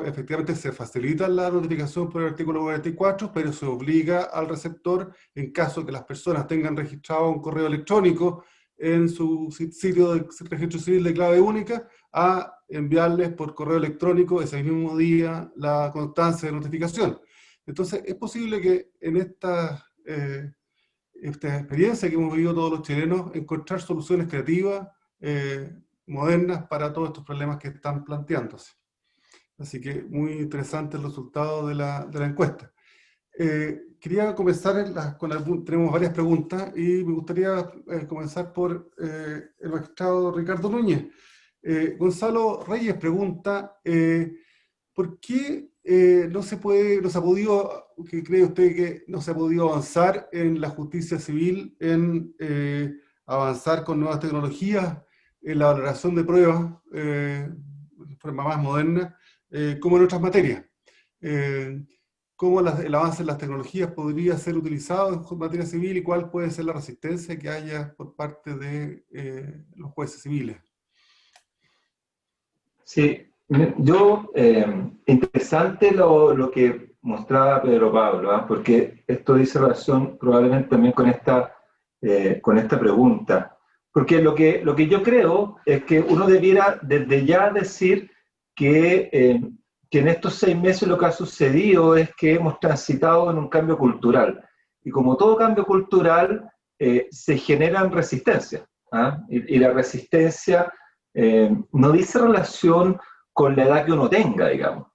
efectivamente se facilita la notificación por el artículo 44, pero se obliga al receptor, en caso que las personas tengan registrado un correo electrónico en su sitio de registro civil de clave única, a enviarles por correo electrónico ese mismo día la constancia de notificación. Entonces, es posible que en esta experiencia que hemos vivido todos los chilenos, encontrar soluciones creativas, modernas para todos estos problemas que están planteándose. Así que muy interesante el resultado de la encuesta. Quería comenzar tenemos varias preguntas y me gustaría comenzar por el magistrado Ricardo Núñez. Gonzalo Reyes pregunta, ¿por qué qué cree usted que no se ha podido avanzar en la justicia civil, en avanzar con nuevas tecnologías, en la valoración de pruebas de forma más moderna, como en otras materias? ¿Cómo el avance en las tecnologías podría ser utilizado en materia civil y cuál puede ser la resistencia que haya por parte de los jueces civiles? Sí, interesante lo que mostraba Pedro Pablo, porque esto dice relación probablemente también con esta pregunta. Porque lo que yo creo es que uno debiera desde ya decir que en estos 6 meses lo que ha sucedido es que hemos transitado en un cambio cultural. Y como todo cambio cultural, se generan resistencias. Y la resistencia no dice relación con la edad que uno tenga, digamos,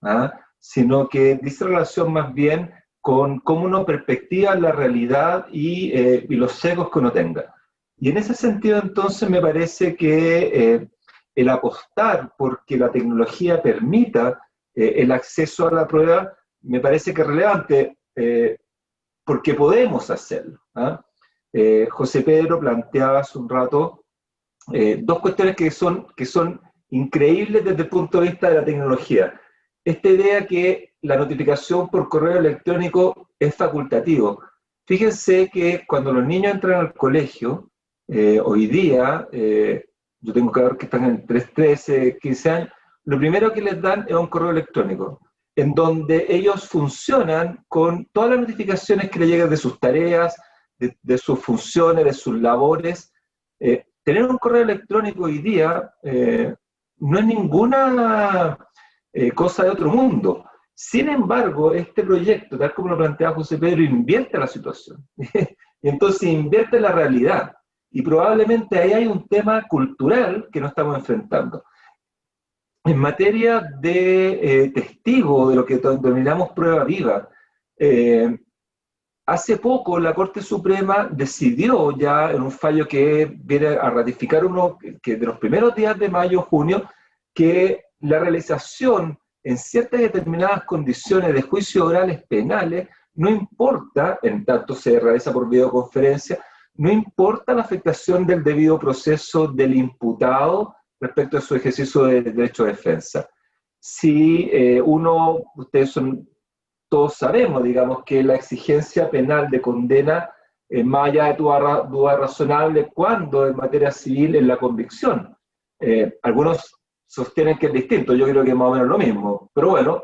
sino que dice relación más bien con cómo uno perspectiva la realidad y los sesgos que uno tenga. Y en ese sentido, entonces, me parece que el apostar porque la tecnología permita el acceso a la prueba, me parece que es relevante, porque podemos hacerlo. José Pedro planteaba hace un rato 2 cuestiones que son increíbles desde el punto de vista de la tecnología. Esta idea que la notificación por correo electrónico es facultativo. Fíjense que cuando los niños entran al colegio, hoy día, yo tengo que ver que están en 13, 15 años, lo primero que les dan es un correo electrónico, en donde ellos funcionan con todas las notificaciones que les llegan de sus tareas, de sus funciones, de sus labores. Tener un correo electrónico hoy día no es ninguna cosa de otro mundo. Sin embargo, este proyecto, tal como lo planteaba José Pedro, invierte la situación. Y entonces invierte la realidad. Y probablemente ahí hay un tema cultural que no estamos enfrentando. En materia de testigo, de lo que denominamos prueba viva, hace poco la Corte Suprema decidió ya en un fallo que viene a ratificar que de los primeros días de mayo, junio, que la realización en ciertas determinadas condiciones de juicios orales penales no importa, en tanto se realiza por videoconferencia, no importa la afectación del debido proceso del imputado respecto a su ejercicio de derecho de defensa. Si todos sabemos, digamos, que la exigencia penal de condena más allá de tu duda razonable, cuando en materia civil es la convicción. Algunos sostienen que es distinto, yo creo que es más o menos lo mismo, pero bueno,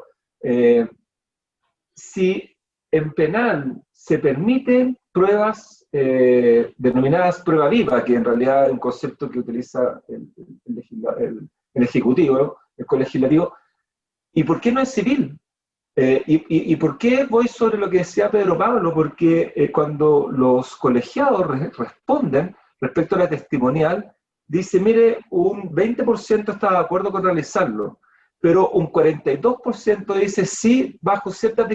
si en penal se permiten pruebas denominadas prueba viva, que en realidad es un concepto que utiliza el Ejecutivo, el Colegislativo, ¿y por qué no es civil? ¿Y por qué voy sobre lo que decía Pedro Pablo? Porque cuando los colegiados responden respecto a la testimonial, dice, mire, un 20% está de acuerdo con realizarlo, pero un 42% dice sí, bajo ciertas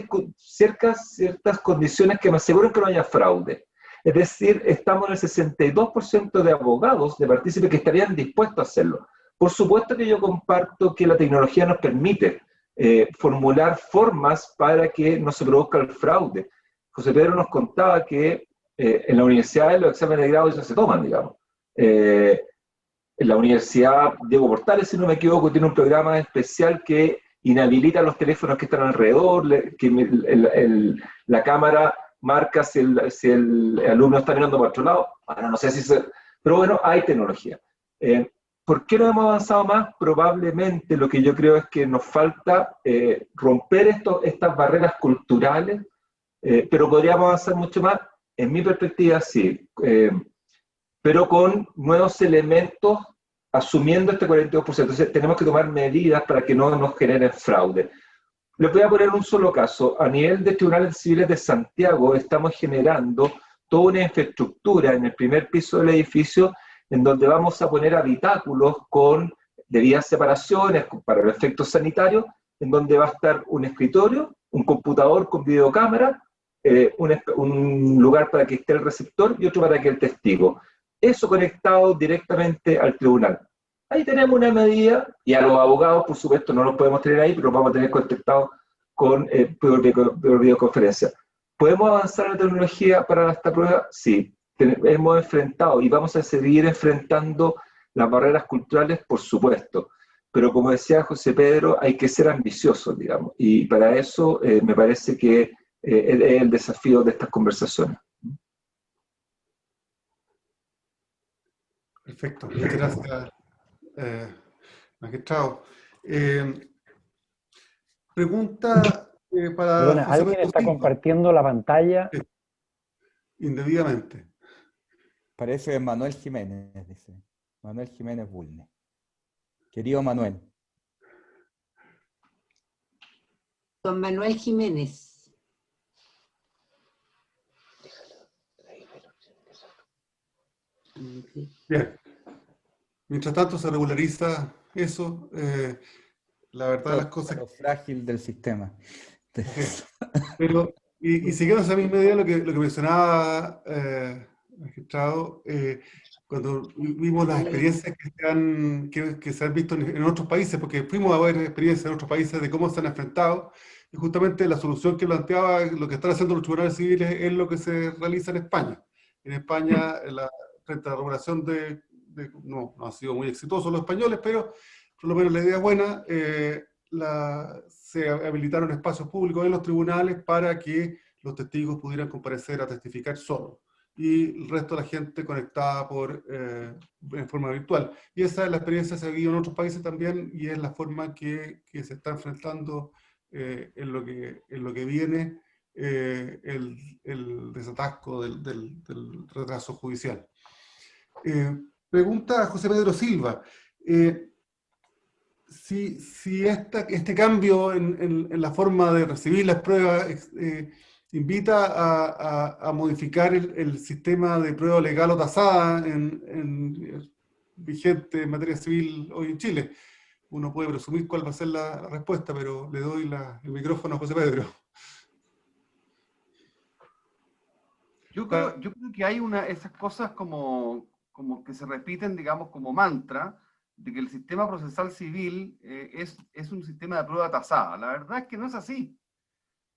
condiciones que me aseguran que no haya fraude. Es decir, estamos en el 62% de abogados, de partícipes que estarían dispuestos a hacerlo. Por supuesto que yo comparto que la tecnología nos permite formular formas para que no se produzca el fraude. José Pedro nos contaba que en la universidad los exámenes de grado ya se toman, digamos. En la Universidad Diego Portales, si no me equivoco, tiene un programa especial que inhabilita los teléfonos que están alrededor, que la cámara marca si el alumno está mirando para otro lado. Ahora no sé si se... Pero bueno, hay tecnología. ¿Por qué no hemos avanzado más? Probablemente lo que yo creo es que nos falta romper estas barreras culturales, pero podríamos avanzar mucho más. En mi perspectiva, sí. Pero con nuevos elementos, asumiendo este 42%. Entonces, tenemos que tomar medidas para que no nos generen fraude. Les voy a poner un solo caso. A nivel de tribunales civiles de Santiago, estamos generando toda una infraestructura en el primer piso del edificio en donde vamos a poner habitáculos con debidas separaciones para los efectos sanitarios, en donde va a estar un escritorio, un computador con videocámara, un lugar para que esté el receptor y otro para que el testigo. Eso conectado directamente al tribunal. Ahí tenemos una medida, y a los abogados, por supuesto, no los podemos tener ahí, pero los vamos a tener conectados por videoconferencia. ¿Podemos avanzar en la tecnología para esta prueba? Sí. Hemos enfrentado y vamos a seguir enfrentando las barreras culturales, por supuesto. Pero como decía José Pedro, hay que ser ambiciosos, digamos. Y para eso me parece que es el desafío de estas conversaciones. Perfecto, muchas gracias, magistrado. Pregunta para Perdona, José ¿alguien Pedro está Silva. compartiendo la pantalla? Indebidamente. Parece Manuel Jiménez, dice. Manuel Jiménez Bulne. Querido Manuel. Don Manuel Jiménez. Bien. Mientras tanto se regulariza eso. La verdad de las cosas... Lo frágil del sistema. Pero, y siguiendo esa misma idea, lo que mencionaba magistrado, cuando vimos las experiencias que se han visto en otros países, porque fuimos a ver experiencias en otros países de cómo se han enfrentado, y justamente la solución que planteaba, lo que están haciendo los tribunales civiles es lo que se realiza en España. En España, frente a la regulación no ha sido muy exitoso los españoles, pero por lo menos la idea es buena. Se habilitaron espacios públicos en los tribunales para que los testigos pudieran comparecer a testificar solos, y el resto de la gente conectada en forma virtual. Y esa es la experiencia que se ha vivido en otros países también, y es la forma que se está enfrentando en lo que viene el desatasco del retraso judicial. Pregunta a José Pedro Silva. Si este cambio en la forma de recibir las pruebas invita a modificar el sistema de prueba legal o tasada vigente en materia civil hoy en Chile. Uno puede presumir cuál va a ser la respuesta, pero le doy el micrófono a José Pedro. Yo creo que hay esas cosas como que se repiten, digamos, como mantra, de que el sistema procesal civil es un sistema de prueba tasada. La verdad es que no es así.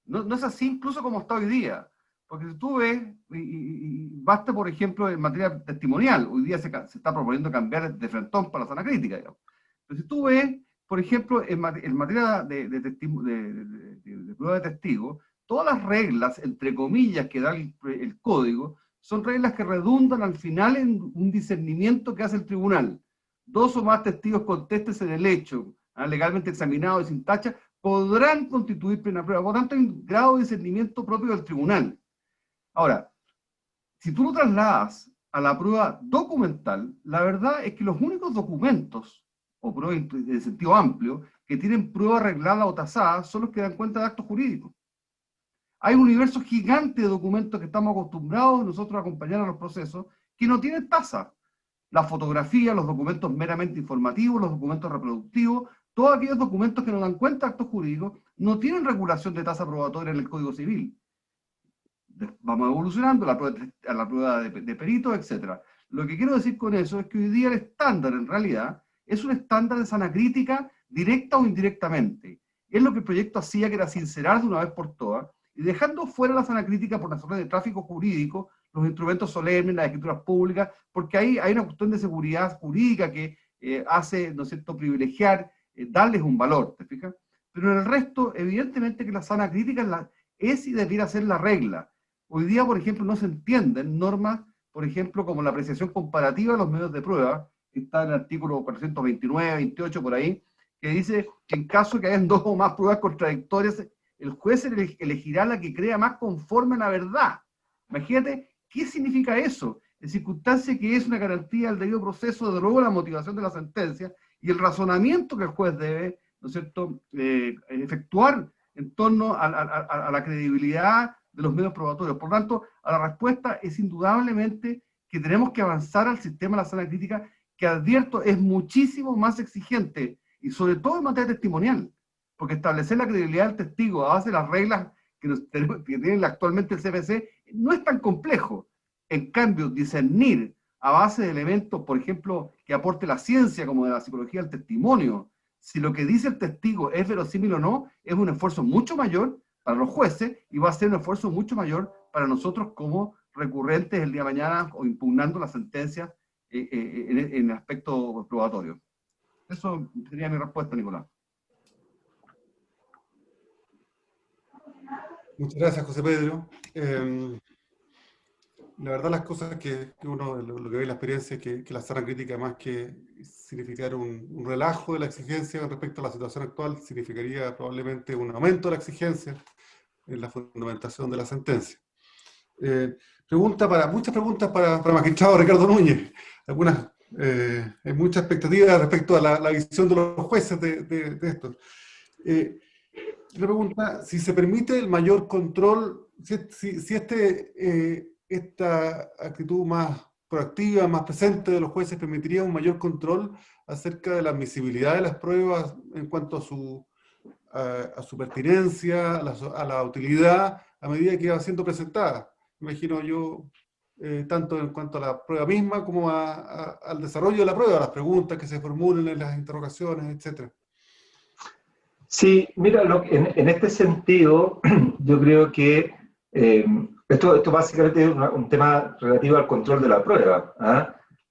No es así incluso como está hoy día. Porque si tú ves, y basta, por ejemplo, en materia testimonial, hoy día se está proponiendo cambiar de frentón para la zona crítica, digamos. Pero si tú ves, por ejemplo, en materia de prueba de testigo, todas las reglas, entre comillas, que da el código, son reglas que redundan al final en un discernimiento que hace el tribunal. 2 o más testigos contestes en el hecho, legalmente examinado y sin tacha, podrán constituir plena prueba. Por lo tanto, hay un grado de discernimiento propio del tribunal. Ahora, si tú lo trasladas a la prueba documental, la verdad es que los únicos documentos, o pruebas en sentido amplio, que tienen prueba arreglada o tasada, son los que dan cuenta de actos jurídicos. Hay un universo gigante de documentos que estamos acostumbrados nosotros a acompañar a los procesos, que no tienen tasa. La fotografía, los documentos meramente informativos, los documentos reproductivos, todos aquellos documentos que nos dan cuenta de actos jurídicos, no tienen regulación de tasa probatoria en el Código Civil. Vamos evolucionando a la prueba de peritos, etc. Lo que quiero decir con eso es que hoy día el estándar, en realidad, es un estándar de sana crítica, directa o indirectamente. Es lo que el proyecto hacía, que era sincerar de una vez por todas, y dejando fuera la sana crítica por razones de tráfico jurídico, los instrumentos solemnes, las escrituras públicas, porque ahí hay una cuestión de seguridad jurídica que hace, ¿no es cierto?, privilegiar, darles un valor, ¿te fijas? Pero en el resto, evidentemente que la sana crítica es y debiera ser la regla. Hoy día, por ejemplo, no se entienden normas, por ejemplo, como la apreciación comparativa de los medios de prueba, que está en el artículo 429, 28, por ahí, que dice que en caso que hayan 2 o más pruebas contradictorias, el juez elegirá la que crea más conforme a la verdad. Imagínate, ¿qué significa eso? En circunstancia que es una garantía del debido proceso, de luego la motivación de la sentencia y el razonamiento que el juez debe, ¿no es cierto?, efectuar en torno a la credibilidad de los medios probatorios. Por lo tanto, a la respuesta es indudablemente que tenemos que avanzar al sistema de la sana crítica, que advierto es muchísimo más exigente, y sobre todo en materia testimonial, porque establecer la credibilidad del testigo a base de las reglas que tiene actualmente el CPC no es tan complejo. En cambio, discernir a base de elementos, por ejemplo, que aporte la ciencia, como de la psicología del testimonio, si lo que dice el testigo es verosímil o no, es un esfuerzo mucho mayor para los jueces y va a ser un esfuerzo mucho mayor para nosotros como recurrentes el día de mañana o impugnando la sentencia en el aspecto probatorio. Eso sería mi respuesta, Nicolás. Muchas gracias, José Pedro. La verdad, las cosas que uno, lo que ve en la experiencia, es que la sana crítica, más que significar un relajo de la exigencia respecto a la situación actual, significaría probablemente un aumento de la exigencia en la fundamentación de la sentencia. Muchas preguntas para el magistrado Ricardo Núñez. Hay mucha expectativa respecto a la visión de los jueces de esto. La pregunta, si se permite el mayor control, si esta actitud más proactiva, más presente de los jueces permitiría un mayor control acerca de la admisibilidad de las pruebas en cuanto a su pertinencia, a la utilidad, a medida que va siendo presentada. Imagino yo, tanto en cuanto a la prueba misma como al desarrollo de la prueba, las preguntas que se formulen en las interrogaciones, etc. Sí, mira, en este sentido, yo creo que esto básicamente es un tema relativo al control de la prueba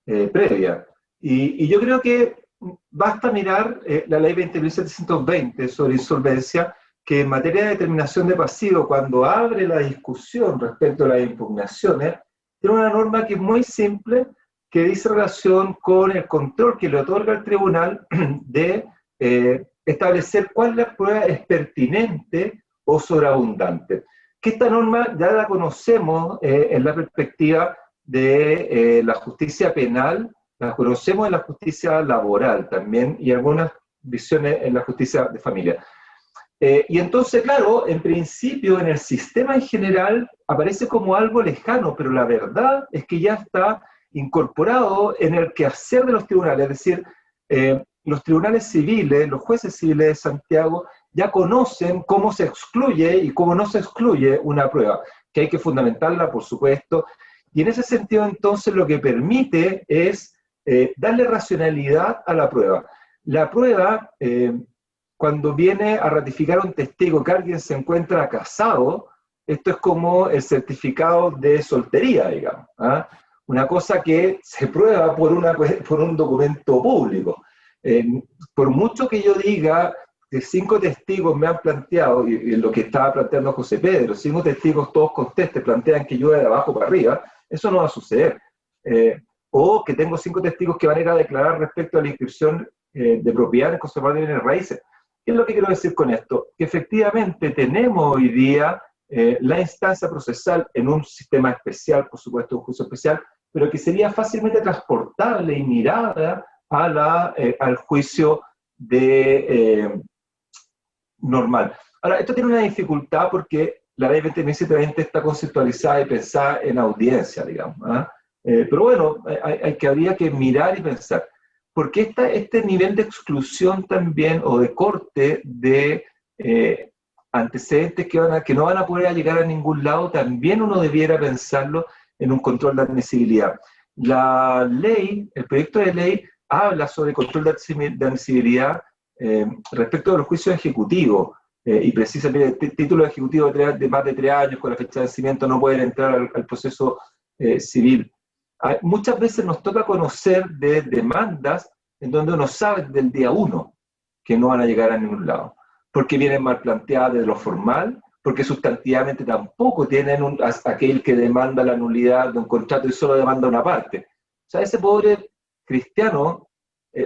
previa. Y yo creo que basta mirar la ley 20.720 sobre insolvencia, que en materia de determinación de pasivo, cuando abre la discusión respecto a las impugnaciones, tiene una norma que es muy simple, que dice relación con el control que le otorga el tribunal de establecer cuál la prueba es pertinente o sobreabundante. Que esta norma ya la conocemos en la perspectiva de la justicia penal, la conocemos en la justicia laboral también, y algunas visiones en la justicia de familia. Y entonces, claro, en principio, en el sistema en general, aparece como algo lejano, pero la verdad es que ya está incorporado en el quehacer de los tribunales, es decir, los tribunales civiles, los jueces civiles de Santiago, ya conocen cómo se excluye y cómo no se excluye una prueba, que hay que fundamentarla, por supuesto, y en ese sentido, entonces, lo que permite es darle racionalidad a la prueba. La prueba, cuando viene a ratificar a un testigo que alguien se encuentra casado, esto es como el certificado de soltería, digamos, una cosa que se prueba por un documento público. Por mucho que yo diga que 5 testigos me han planteado, y lo que estaba planteando José Pedro, 5 testigos todos contesten, plantean que llueve de abajo para arriba, eso no va a suceder. O que tengo 5 testigos que van a ir a declarar respecto a la inscripción de propiedad en conservador de bienes raíces. ¿Qué es lo que quiero decir con esto? Que efectivamente tenemos hoy día la instancia procesal en un sistema especial, por supuesto un juicio especial, pero que sería fácilmente transportable y mirada al juicio normal. Ahora, esto tiene una dificultad porque la ley 20.720 está conceptualizada y pensada en audiencia, digamos. Pero bueno, habría que mirar y pensar. ¿Por qué está este nivel de exclusión también o de corte de antecedentes que no van a poder llegar a ningún lado? También uno debiera pensarlo en un control de admisibilidad. La ley, el proyecto de ley, habla sobre control de admisibilidad respecto de los juicios ejecutivos, y precisamente el título ejecutivo de más de 3 años con la fecha de vencimiento no pueden entrar al proceso civil. Muchas veces nos toca conocer de demandas en donde uno sabe del día 1 que no van a llegar a ningún lado, porque vienen mal planteadas desde lo formal, porque sustantivamente tampoco tienen aquel que demanda la nulidad de un contrato y solo demanda una parte. O sea, ese pobre cristiano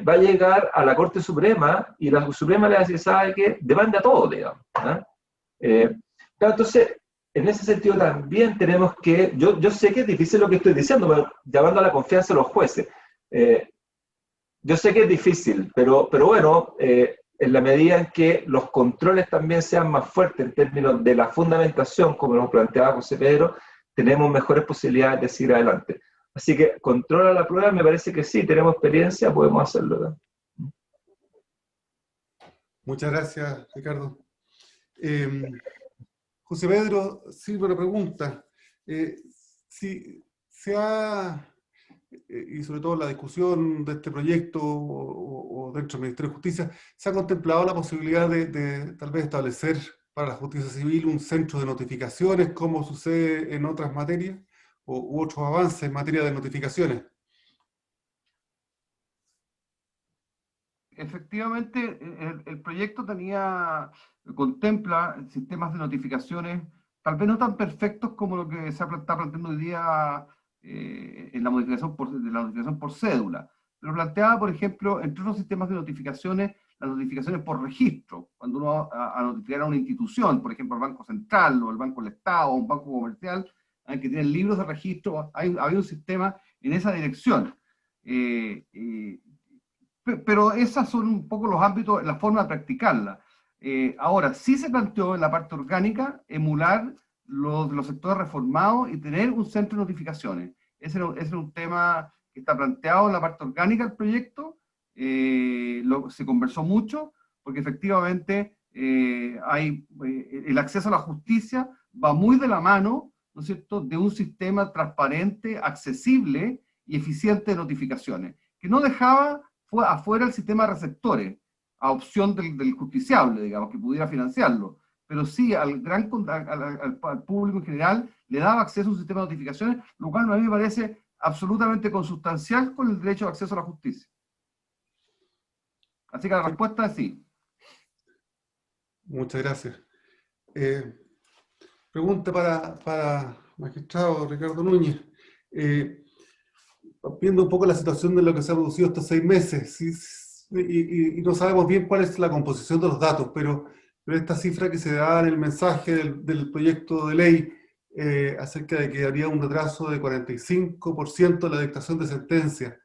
va a llegar a la Corte Suprema y la Suprema le va a decir, ¿sabe qué? Demanda todo, digamos. Claro, entonces, en ese sentido también tenemos que, yo sé que es difícil lo que estoy diciendo, pero llamando a la confianza de los jueces. Yo sé que es difícil, pero bueno, en la medida en que los controles también sean más fuertes en términos de la fundamentación, como nos planteaba José Pedro, tenemos mejores posibilidades de seguir adelante. Así que, controla la prueba, me parece que sí, tenemos experiencia, podemos hacerlo. Muchas gracias, Ricardo. José Pedro, Silva, una pregunta. Si se ha, y sobre todo en la discusión de este proyecto o dentro del Ministerio de Justicia, ¿se ha contemplado la posibilidad de tal vez establecer para la justicia civil un centro de notificaciones, como sucede en otras materias, u otros avances en materia de notificaciones? Efectivamente, el proyecto contempla sistemas de notificaciones, tal vez no tan perfectos como lo que se está planteando hoy día en la modificación por cédula, pero planteaba, por ejemplo, entre otros sistemas de notificaciones, las notificaciones por registro, cuando uno va a notificar a una institución, por ejemplo, el Banco Central, o el Banco del Estado, o un banco comercial, que tienen libros de registro, había un sistema en esa dirección. Pero esos son un poco los ámbitos, la forma de practicarla. Ahora, sí se planteó en la parte orgánica emular los sectores reformados y tener un centro de notificaciones. Ese era un tema que está planteado en la parte orgánica del proyecto. Se conversó mucho, porque efectivamente el acceso a la justicia va muy de la mano, ¿no es cierto?, de un sistema transparente, accesible y eficiente de notificaciones, que no dejaba afuera el sistema de receptores, a opción del justiciable, digamos, que pudiera financiarlo, pero sí al público en general le daba acceso a un sistema de notificaciones, lo cual a mí me parece absolutamente consustancial con el derecho de acceso a la justicia. Así que la respuesta es sí. Muchas gracias. Pregunta para magistrado Ricardo Núñez. Viendo un poco la situación de lo que se ha producido estos 6 meses, y no sabemos bien cuál es la composición de los datos, pero esta cifra que se da en el mensaje del proyecto de ley acerca de que habría un retraso de 45% en la dictación de sentencias,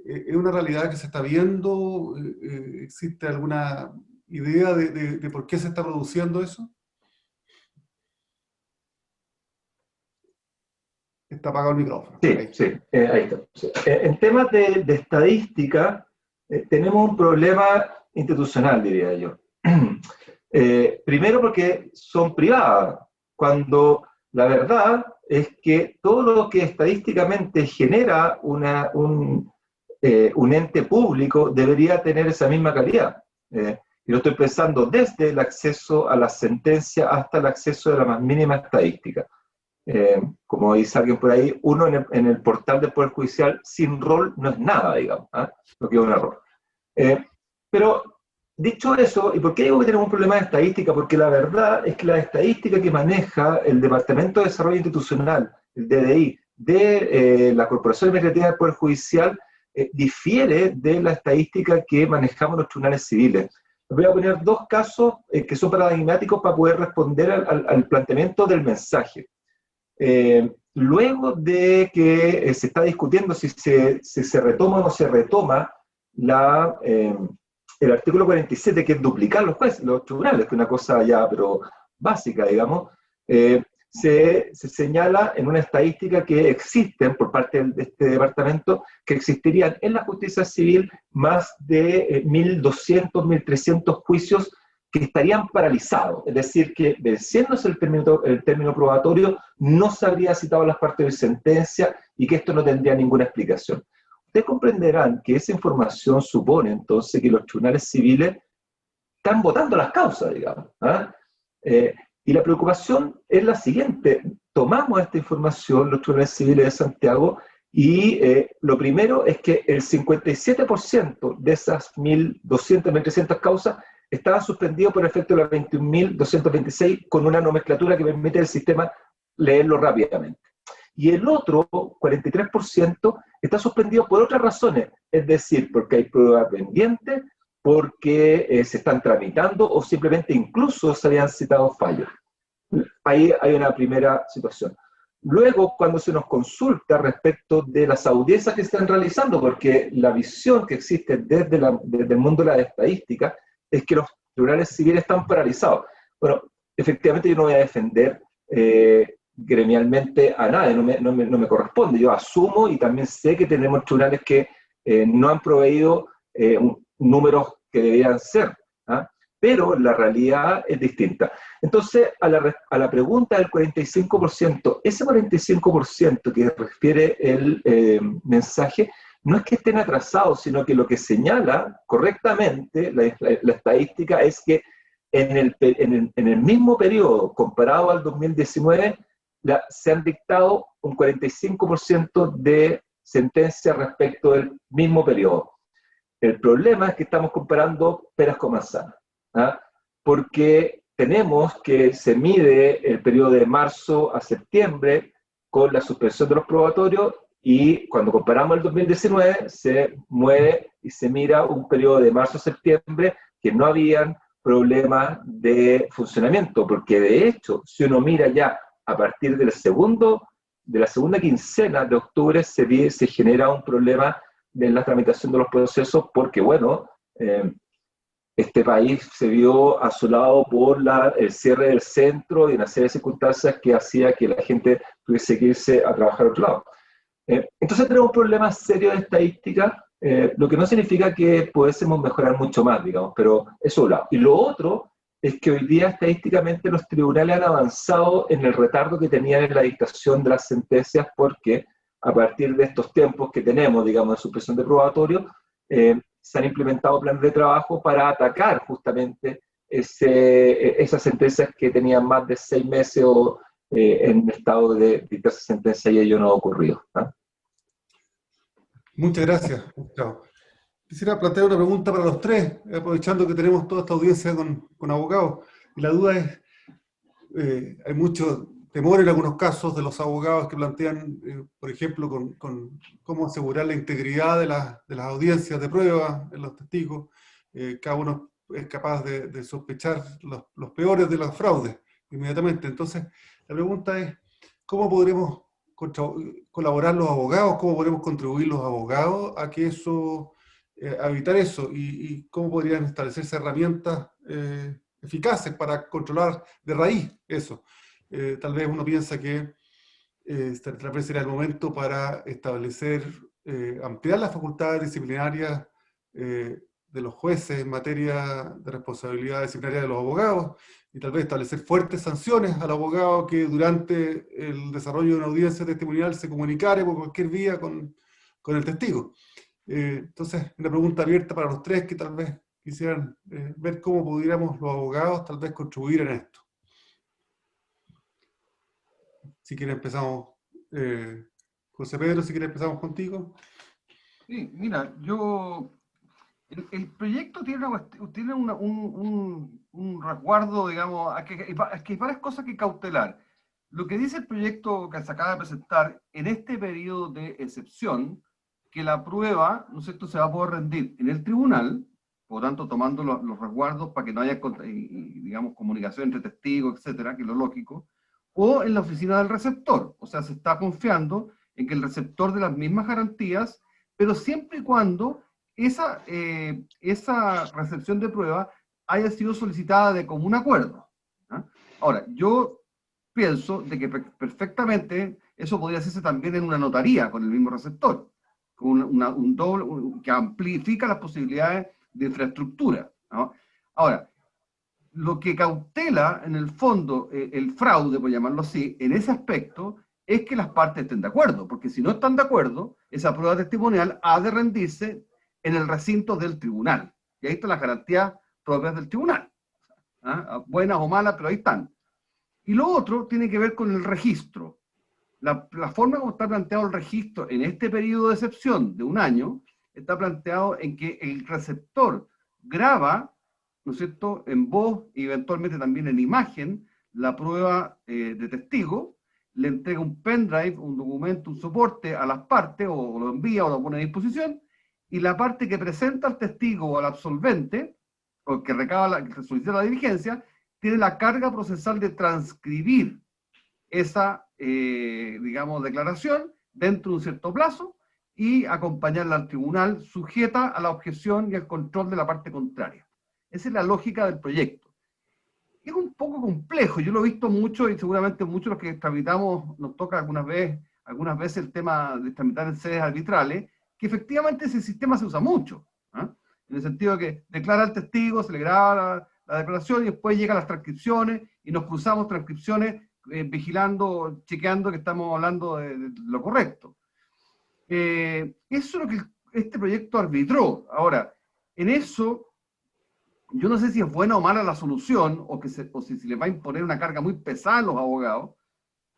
¿es una realidad que se está viendo? ¿Existe alguna idea de por qué se está produciendo eso? Está apagado el micrófono. Sí, sí, ahí está. Sí. En temas de estadística, tenemos un problema institucional, diría yo. Primero porque son privadas, cuando la verdad es que todo lo que estadísticamente genera un ente público debería tener esa misma calidad. Y lo estoy pensando desde el acceso a la sentencia hasta el acceso de la más mínima estadística. Como dice alguien por ahí, uno en el portal del Poder Judicial sin rol no es nada, digamos, lo que es un error. Pero dicho eso, ¿y por qué digo que tenemos un problema de estadística? Porque la verdad es que la estadística que maneja el Departamento de Desarrollo Institucional, el DDI, de la Corporación Administrativa del Poder Judicial, difiere de la estadística que manejamos los tribunales civiles. Les voy a poner dos casos que son paradigmáticos para poder responder al planteamiento del mensaje. Luego de que se está discutiendo si se retoma o no se retoma el artículo 47, que es duplicar los jueces, los tribunales, que es una cosa ya, pero básica, digamos, se señala en una estadística que existen por parte de este departamento, que existirían en la justicia civil más de 1.200, 1.300 juicios que estarían paralizados, es decir, que venciéndose el término probatorio no se habría citado las partes de sentencia y que esto no tendría ninguna explicación. Ustedes comprenderán que esa información supone entonces que los tribunales civiles están votando las causas, digamos. Y la preocupación es la siguiente: tomamos esta información, los tribunales civiles de Santiago, y lo primero es que el 57% de esas 1.200, 1.300 causas estaban suspendidos por efecto de la 21.226 con una nomenclatura que permite al sistema leerlo rápidamente. Y el otro 43% está suspendido por otras razones, es decir, porque hay pruebas pendientes, porque se están tramitando o simplemente incluso se habían citado fallos. Ahí hay una primera situación. Luego, cuando se nos consulta respecto de las audiencias que se están realizando, porque la visión que existe desde el mundo de la estadística es que los tribunales civiles están paralizados. Bueno, efectivamente yo no voy a defender gremialmente a nadie, no me corresponde. Yo asumo y también sé que tenemos tribunales que no han proveído números que debían ser, pero la realidad es distinta. Entonces, a la pregunta del 45%, ese 45% que refiere el mensaje, no es que estén atrasados, sino que lo que señala correctamente la estadística es que en el mismo periodo, comparado al 2019, se han dictado un 45% de sentencias respecto del mismo periodo. El problema es que estamos comparando peras con manzanas, porque tenemos que se mide el periodo de marzo a septiembre con la suspensión de los probatorios, y cuando comparamos el 2019 se mueve y se mira un periodo de marzo a septiembre que no habían problemas de funcionamiento, porque de hecho, si uno mira ya a partir de la segunda quincena de octubre se genera un problema en la tramitación de los procesos, porque bueno, este país se vio asolado por el cierre del centro y una serie de circunstancias que hacía que la gente tuviese que irse a trabajar a otro lado. Entonces tenemos un problema serio de estadística, lo que no significa que pudiésemos mejorar mucho más, digamos, pero eso es un lado. Y lo otro es que hoy día estadísticamente los tribunales han avanzado en el retardo que tenían en la dictación de las sentencias, porque a partir de estos tiempos que tenemos, digamos, de supresión de probatorio, se han implementado planes de trabajo para atacar justamente esas sentencias que tenían más de 6 meses o en estado de dictarse sentencia, y ello no ha ocurrido. Muchas gracias, Gustavo. Quisiera plantear una pregunta para los tres, aprovechando que tenemos toda esta audiencia con abogados. Y la duda es, hay mucho temor en algunos casos de los abogados que plantean, por ejemplo, con cómo asegurar la integridad de las audiencias de prueba en los testigos. Cada uno es capaz de sospechar los peores de los fraudes inmediatamente. Entonces, la pregunta es, ¿cómo podremos colaborar los abogados? ¿Cómo podemos contribuir los abogados a que eso, a evitar eso? ¿Y cómo podrían establecerse herramientas eficaces para controlar de raíz eso? Tal vez uno piensa que tal vez será el momento para establecer, ampliar las facultades disciplinarias de los jueces en materia de responsabilidad disciplinaria de los abogados, y tal vez establecer fuertes sanciones al abogado que durante el desarrollo de una audiencia testimonial se comunicara por cualquier vía con el testigo. Entonces, una pregunta abierta para los tres que tal vez quisieran ver cómo pudiéramos los abogados tal vez contribuir en esto. Si quiere empezamos, José Pedro, si quiere empezamos contigo. Sí, mira, yo El proyecto tiene, tiene un resguardo, digamos, es que hay varias cosas que cautelar. Lo que dice el proyecto que se acaba de presentar, en este periodo de excepción, que la prueba, ¿no es cierto?, se va a poder rendir en el tribunal, por lo tanto tomando los resguardos para que no haya, digamos, comunicación entre testigos, etcétera, que es lo lógico, o en la oficina del receptor. O sea, se está confiando en que el receptor de las mismas garantías, pero siempre y cuando esa recepción de prueba haya sido solicitada de común acuerdo. ¿Ah? Ahora, yo pienso de que perfectamente eso podría hacerse también en una notaría con el mismo receptor, con que amplifica las posibilidades de infraestructura, ¿no? Ahora, lo que cautela en el fondo el fraude, por llamarlo así, en ese aspecto, es que las partes estén de acuerdo, porque si no están de acuerdo, esa prueba testimonial ha de rendirse en el recinto del tribunal. Y ahí están las garantías propias del tribunal. ¿Ah? Buenas o malas, pero ahí están. Y lo otro tiene que ver con el registro. La forma como está planteado el registro en este periodo de excepción de un año, está planteado en que el receptor graba, ¿no es cierto?, en voz y eventualmente también en imagen, la prueba de testigo, le entrega un pendrive, un documento, un soporte a las partes, o lo envía o lo pone a disposición, y la parte que presenta al testigo o al absolvente, o que recaba que solicita la diligencia, tiene la carga procesal de transcribir esa, digamos, declaración dentro de un cierto plazo y acompañarla al tribunal sujeta a la objeción y al control de la parte contraria. Esa es la lógica del proyecto. Es un poco complejo, yo lo he visto mucho y seguramente muchos de los que tramitamos nos toca algunas veces el tema de tramitar en sedes arbitrales, que efectivamente ese sistema se usa mucho, ¿eh? En el sentido de que declara al testigo, se le graba la declaración y después llegan las transcripciones y nos cruzamos transcripciones vigilando, chequeando que estamos hablando de lo correcto. Eso es lo que este proyecto arbitró. Ahora, en eso, yo no sé si es buena o mala la solución, o si se les va a imponer una carga muy pesada a los abogados.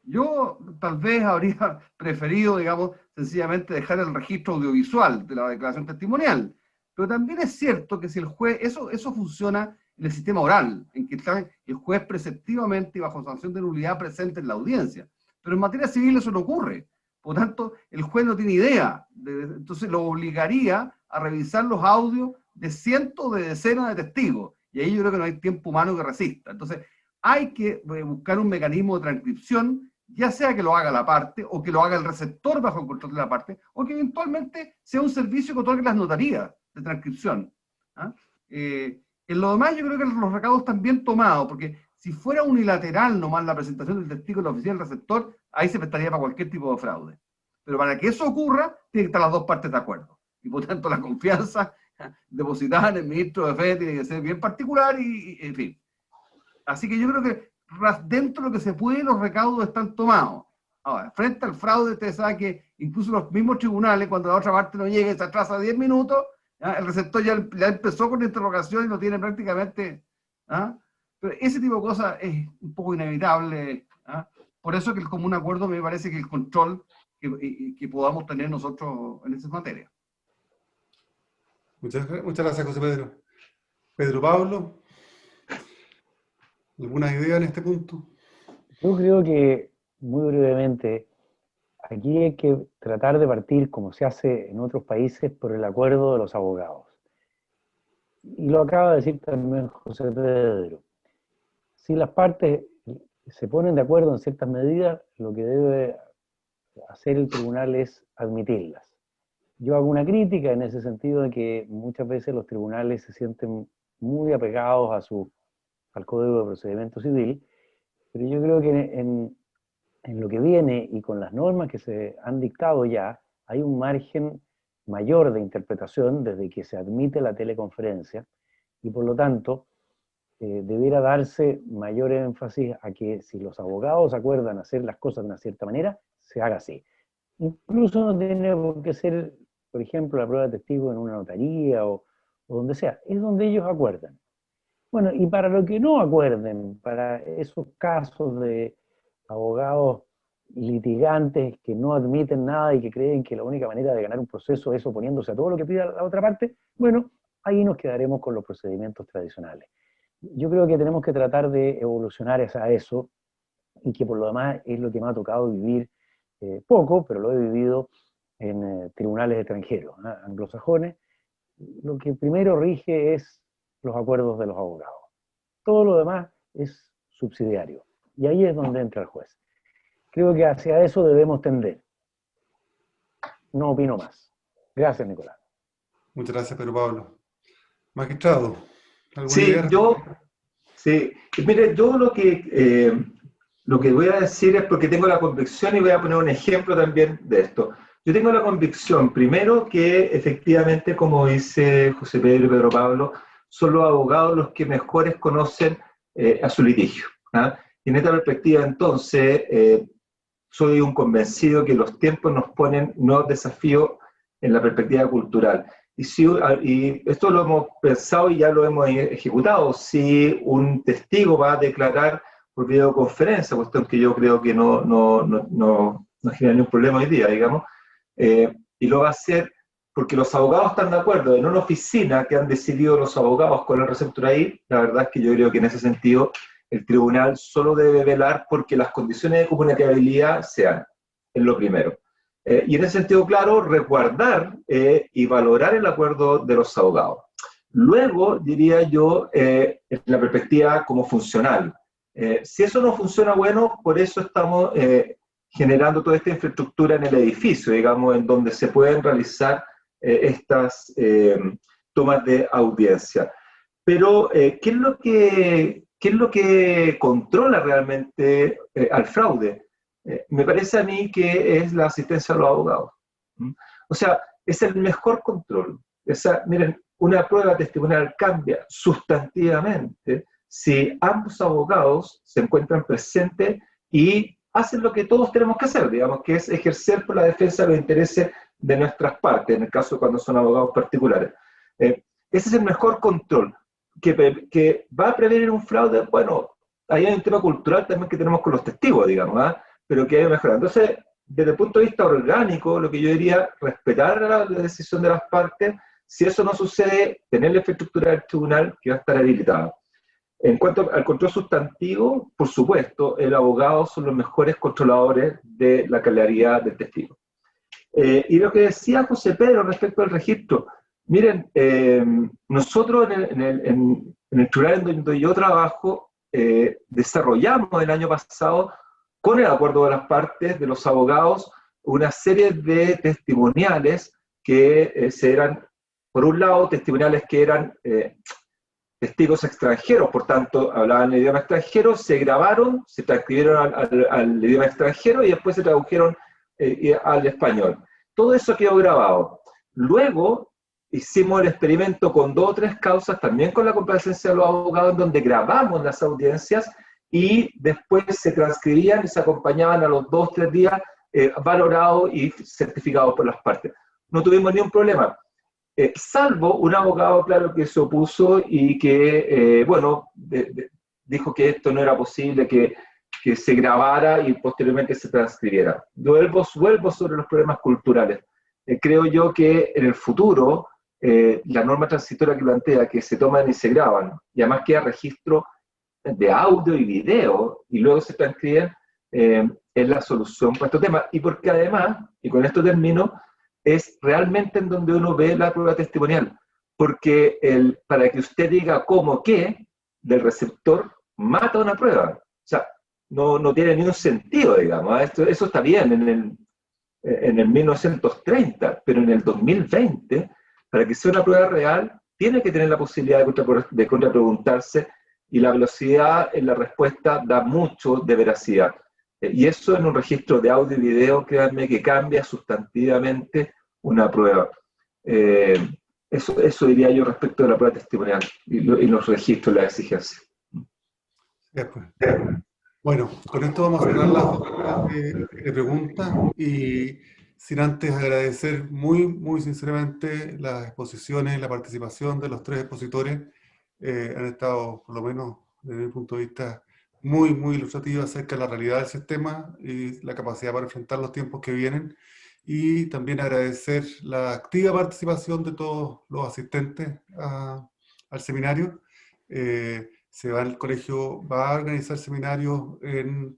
Yo tal vez habría preferido, digamos, sencillamente dejar el registro audiovisual de la declaración testimonial. Pero también es cierto que si el juez, eso funciona en el sistema oral, en que está el juez preceptivamente y bajo sanción de nulidad presente en la audiencia. Pero en materia civil eso no ocurre. Por lo tanto, el juez no tiene idea. Entonces lo obligaría a revisar los audios de cientos, de decenas de testigos. Y ahí yo creo que no hay tiempo humano que resista. Entonces, hay que buscar un mecanismo de transcripción, ya sea que lo haga la parte, o que lo haga el receptor bajo el control de la parte, o que eventualmente sea un servicio que otorgue las notarías de transcripción. ¿Ah? En lo demás yo creo que los recaudos están bien tomados, porque si fuera unilateral nomás la presentación del testigo en la oficina del receptor, ahí se prestaría para cualquier tipo de fraude. Pero para que eso ocurra, tienen que estar las dos partes de acuerdo. Y por tanto la confianza depositada en el ministro de Fe tiene que ser bien particular y en fin. Así que yo creo que dentro de lo que se puede, los recaudos están tomados. Ahora, frente al fraude, usted sabe que incluso los mismos tribunales, cuando la otra parte no llega y se atrasa 10 minutos, ¿ah? El receptor ya empezó con la interrogación y lo tiene prácticamente. ¿Ah? Pero ese tipo de cosas es un poco inevitable. ¿Ah? Por eso que el común acuerdo me parece que el control que podamos tener nosotros en esa materia. Muchas gracias, José Pedro. Pedro Pablo, ¿alguna idea en este punto? Yo creo que, muy brevemente, aquí hay que tratar de partir, como se hace en otros países, por el acuerdo de los abogados. Y lo acaba de decir también José Pedro. Si las partes se ponen de acuerdo en ciertas medidas, lo que debe hacer el tribunal es admitirlas. Yo hago una crítica en ese sentido de que muchas veces los tribunales se sienten muy apegados al Código de Procedimiento Civil, pero yo creo que en lo que viene y con las normas que se han dictado ya, hay un margen mayor de interpretación desde que se admite la teleconferencia y por lo tanto debiera darse mayor énfasis a que si los abogados acuerdan hacer las cosas de una cierta manera, se haga así. Incluso no tiene por qué ser, por ejemplo, la prueba de testigo en una notaría o donde sea, es donde ellos acuerdan. Bueno, y para lo que no acuerden, para esos casos de abogados litigantes que no admiten nada y que creen que la única manera de ganar un proceso es oponiéndose a todo lo que pida la otra parte, bueno, ahí nos quedaremos con los procedimientos tradicionales. Yo creo que tenemos que tratar de evolucionar a eso, y que por lo demás es lo que me ha tocado vivir poco, pero lo he vivido en tribunales extranjeros, anglosajones. Lo que primero rige es los acuerdos de los abogados. Todo lo demás es subsidiario. Y ahí es donde entra el juez. Creo que hacia eso debemos tender. No opino más. Gracias, Nicolás. Muchas gracias, Pedro Pablo. Magistrado, ¿alguna Sí, idea? sí, mire, yo lo que voy a decir es porque tengo la convicción, y voy a poner un ejemplo también de esto. Yo tengo la convicción, primero, que efectivamente, como dice José Pedro y Pedro Pablo, son los abogados los que mejores conocen a su litigio. Y en esta perspectiva, entonces, soy un convencido que los tiempos nos ponen nuevos desafíos en la perspectiva cultural. Y esto lo hemos pensado y ya lo hemos ejecutado. Si un testigo va a declarar por videoconferencia, cuestión que yo creo que no genera ningún problema hoy día, digamos, y lo va a hacer porque los abogados están de acuerdo en una oficina que han decidido los abogados con el receptor ahí. La verdad es que yo creo que en ese sentido el tribunal solo debe velar porque las condiciones de comunicabilidad sean, es lo primero. Y en ese sentido, claro, resguardar y valorar el acuerdo de los abogados. Luego, diría yo, en la perspectiva como funcional. Si eso no funciona, bueno, por eso estamos generando toda esta infraestructura en el edificio, digamos, en donde se pueden realizar estas tomas de audiencia. Pero, ¿qué es lo que controla realmente al fraude? Me parece a mí que es la asistencia a los abogados. O sea, es el mejor control. Miren, una prueba testimonial cambia sustantivamente si ambos abogados se encuentran presentes y hacen lo que todos tenemos que hacer, digamos, que es ejercer por la defensa de los intereses de nuestras partes, en el caso cuando son abogados particulares. Ese es el mejor control. Que va a prevenir un fraude, bueno, ahí hay un tema cultural también que tenemos con los testigos, digamos, pero que hay que mejorar. Entonces, desde el punto de vista orgánico, lo que yo diría, respetar la decisión de las partes. Si eso no sucede, tener la infraestructura del tribunal que va a estar habilitada. En cuanto al control sustantivo, por supuesto, el abogado son los mejores controladores de la claridad del testigo. Y lo que decía José Pedro respecto al registro, miren, nosotros en el tribunal en donde yo trabajo, desarrollamos el año pasado, con el acuerdo de las partes, de los abogados, una serie de testimoniales que eran, por un lado, testimoniales que eran testigos extranjeros, por tanto, hablaban el idioma extranjero, se grabaron, se transcribieron al idioma extranjero y después se tradujeron al español. Todo eso quedó grabado. Luego hicimos el experimento con 2 o 3 causas, también con la comparecencia de los abogados, en donde grabamos las audiencias y después se transcribían y se acompañaban a los 2 o 3 días valorados y certificados por las partes. No tuvimos ningún problema. Salvo un abogado, claro, que se opuso y que, dijo que esto no era posible, que se grabara y posteriormente se transcribiera. Vuelvo sobre los problemas culturales. Creo yo que en el futuro, la norma transitoria que plantea que se toman y se graban, y además queda registro de audio y video, y luego se transcriben, es la solución para este tema. Y porque además, y con esto termino, es realmente en donde uno ve la prueba testimonial, porque para que usted diga cómo qué del receptor mata una prueba. O sea, no tiene ningún sentido, digamos. Eso está bien en el 1930, pero en el 2020, para que sea una prueba real, tiene que tener la posibilidad de contrapreguntarse, y la velocidad en la respuesta da mucho de veracidad. Y eso en un registro de audio y video, créanme que cambia sustantivamente una prueba. Eso diría yo respecto de la prueba testimonial y los registros, la exigencia. Bueno, con esto vamos a cerrar las de preguntas, y sin antes agradecer muy sinceramente las exposiciones, la participación de los 3 expositores. Han estado, por lo menos desde mi punto de vista, muy ilustrativos acerca de la realidad del sistema y la capacidad para enfrentar los tiempos que vienen. y también agradecer la activa participación de todos los asistentes al seminario. El colegio va a organizar seminarios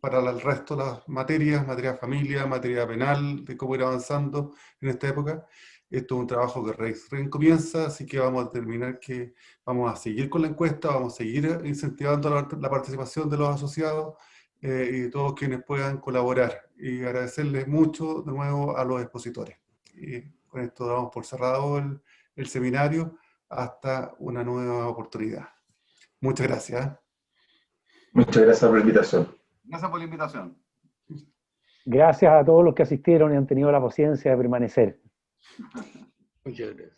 para el resto de las materias, materia familia, materia penal, de cómo ir avanzando en esta época. Esto es un trabajo que recién comienza, así que vamos a determinar que vamos a seguir con la encuesta, vamos a seguir incentivando la participación de los asociados y de todos quienes puedan colaborar. Y agradecerles mucho de nuevo a los expositores. Y con esto damos por cerrado el seminario hasta una nueva oportunidad. Muchas gracias. Muchas gracias por la invitación. Gracias por la invitación. Gracias a todos los que asistieron y han tenido la paciencia de permanecer. Muchas gracias.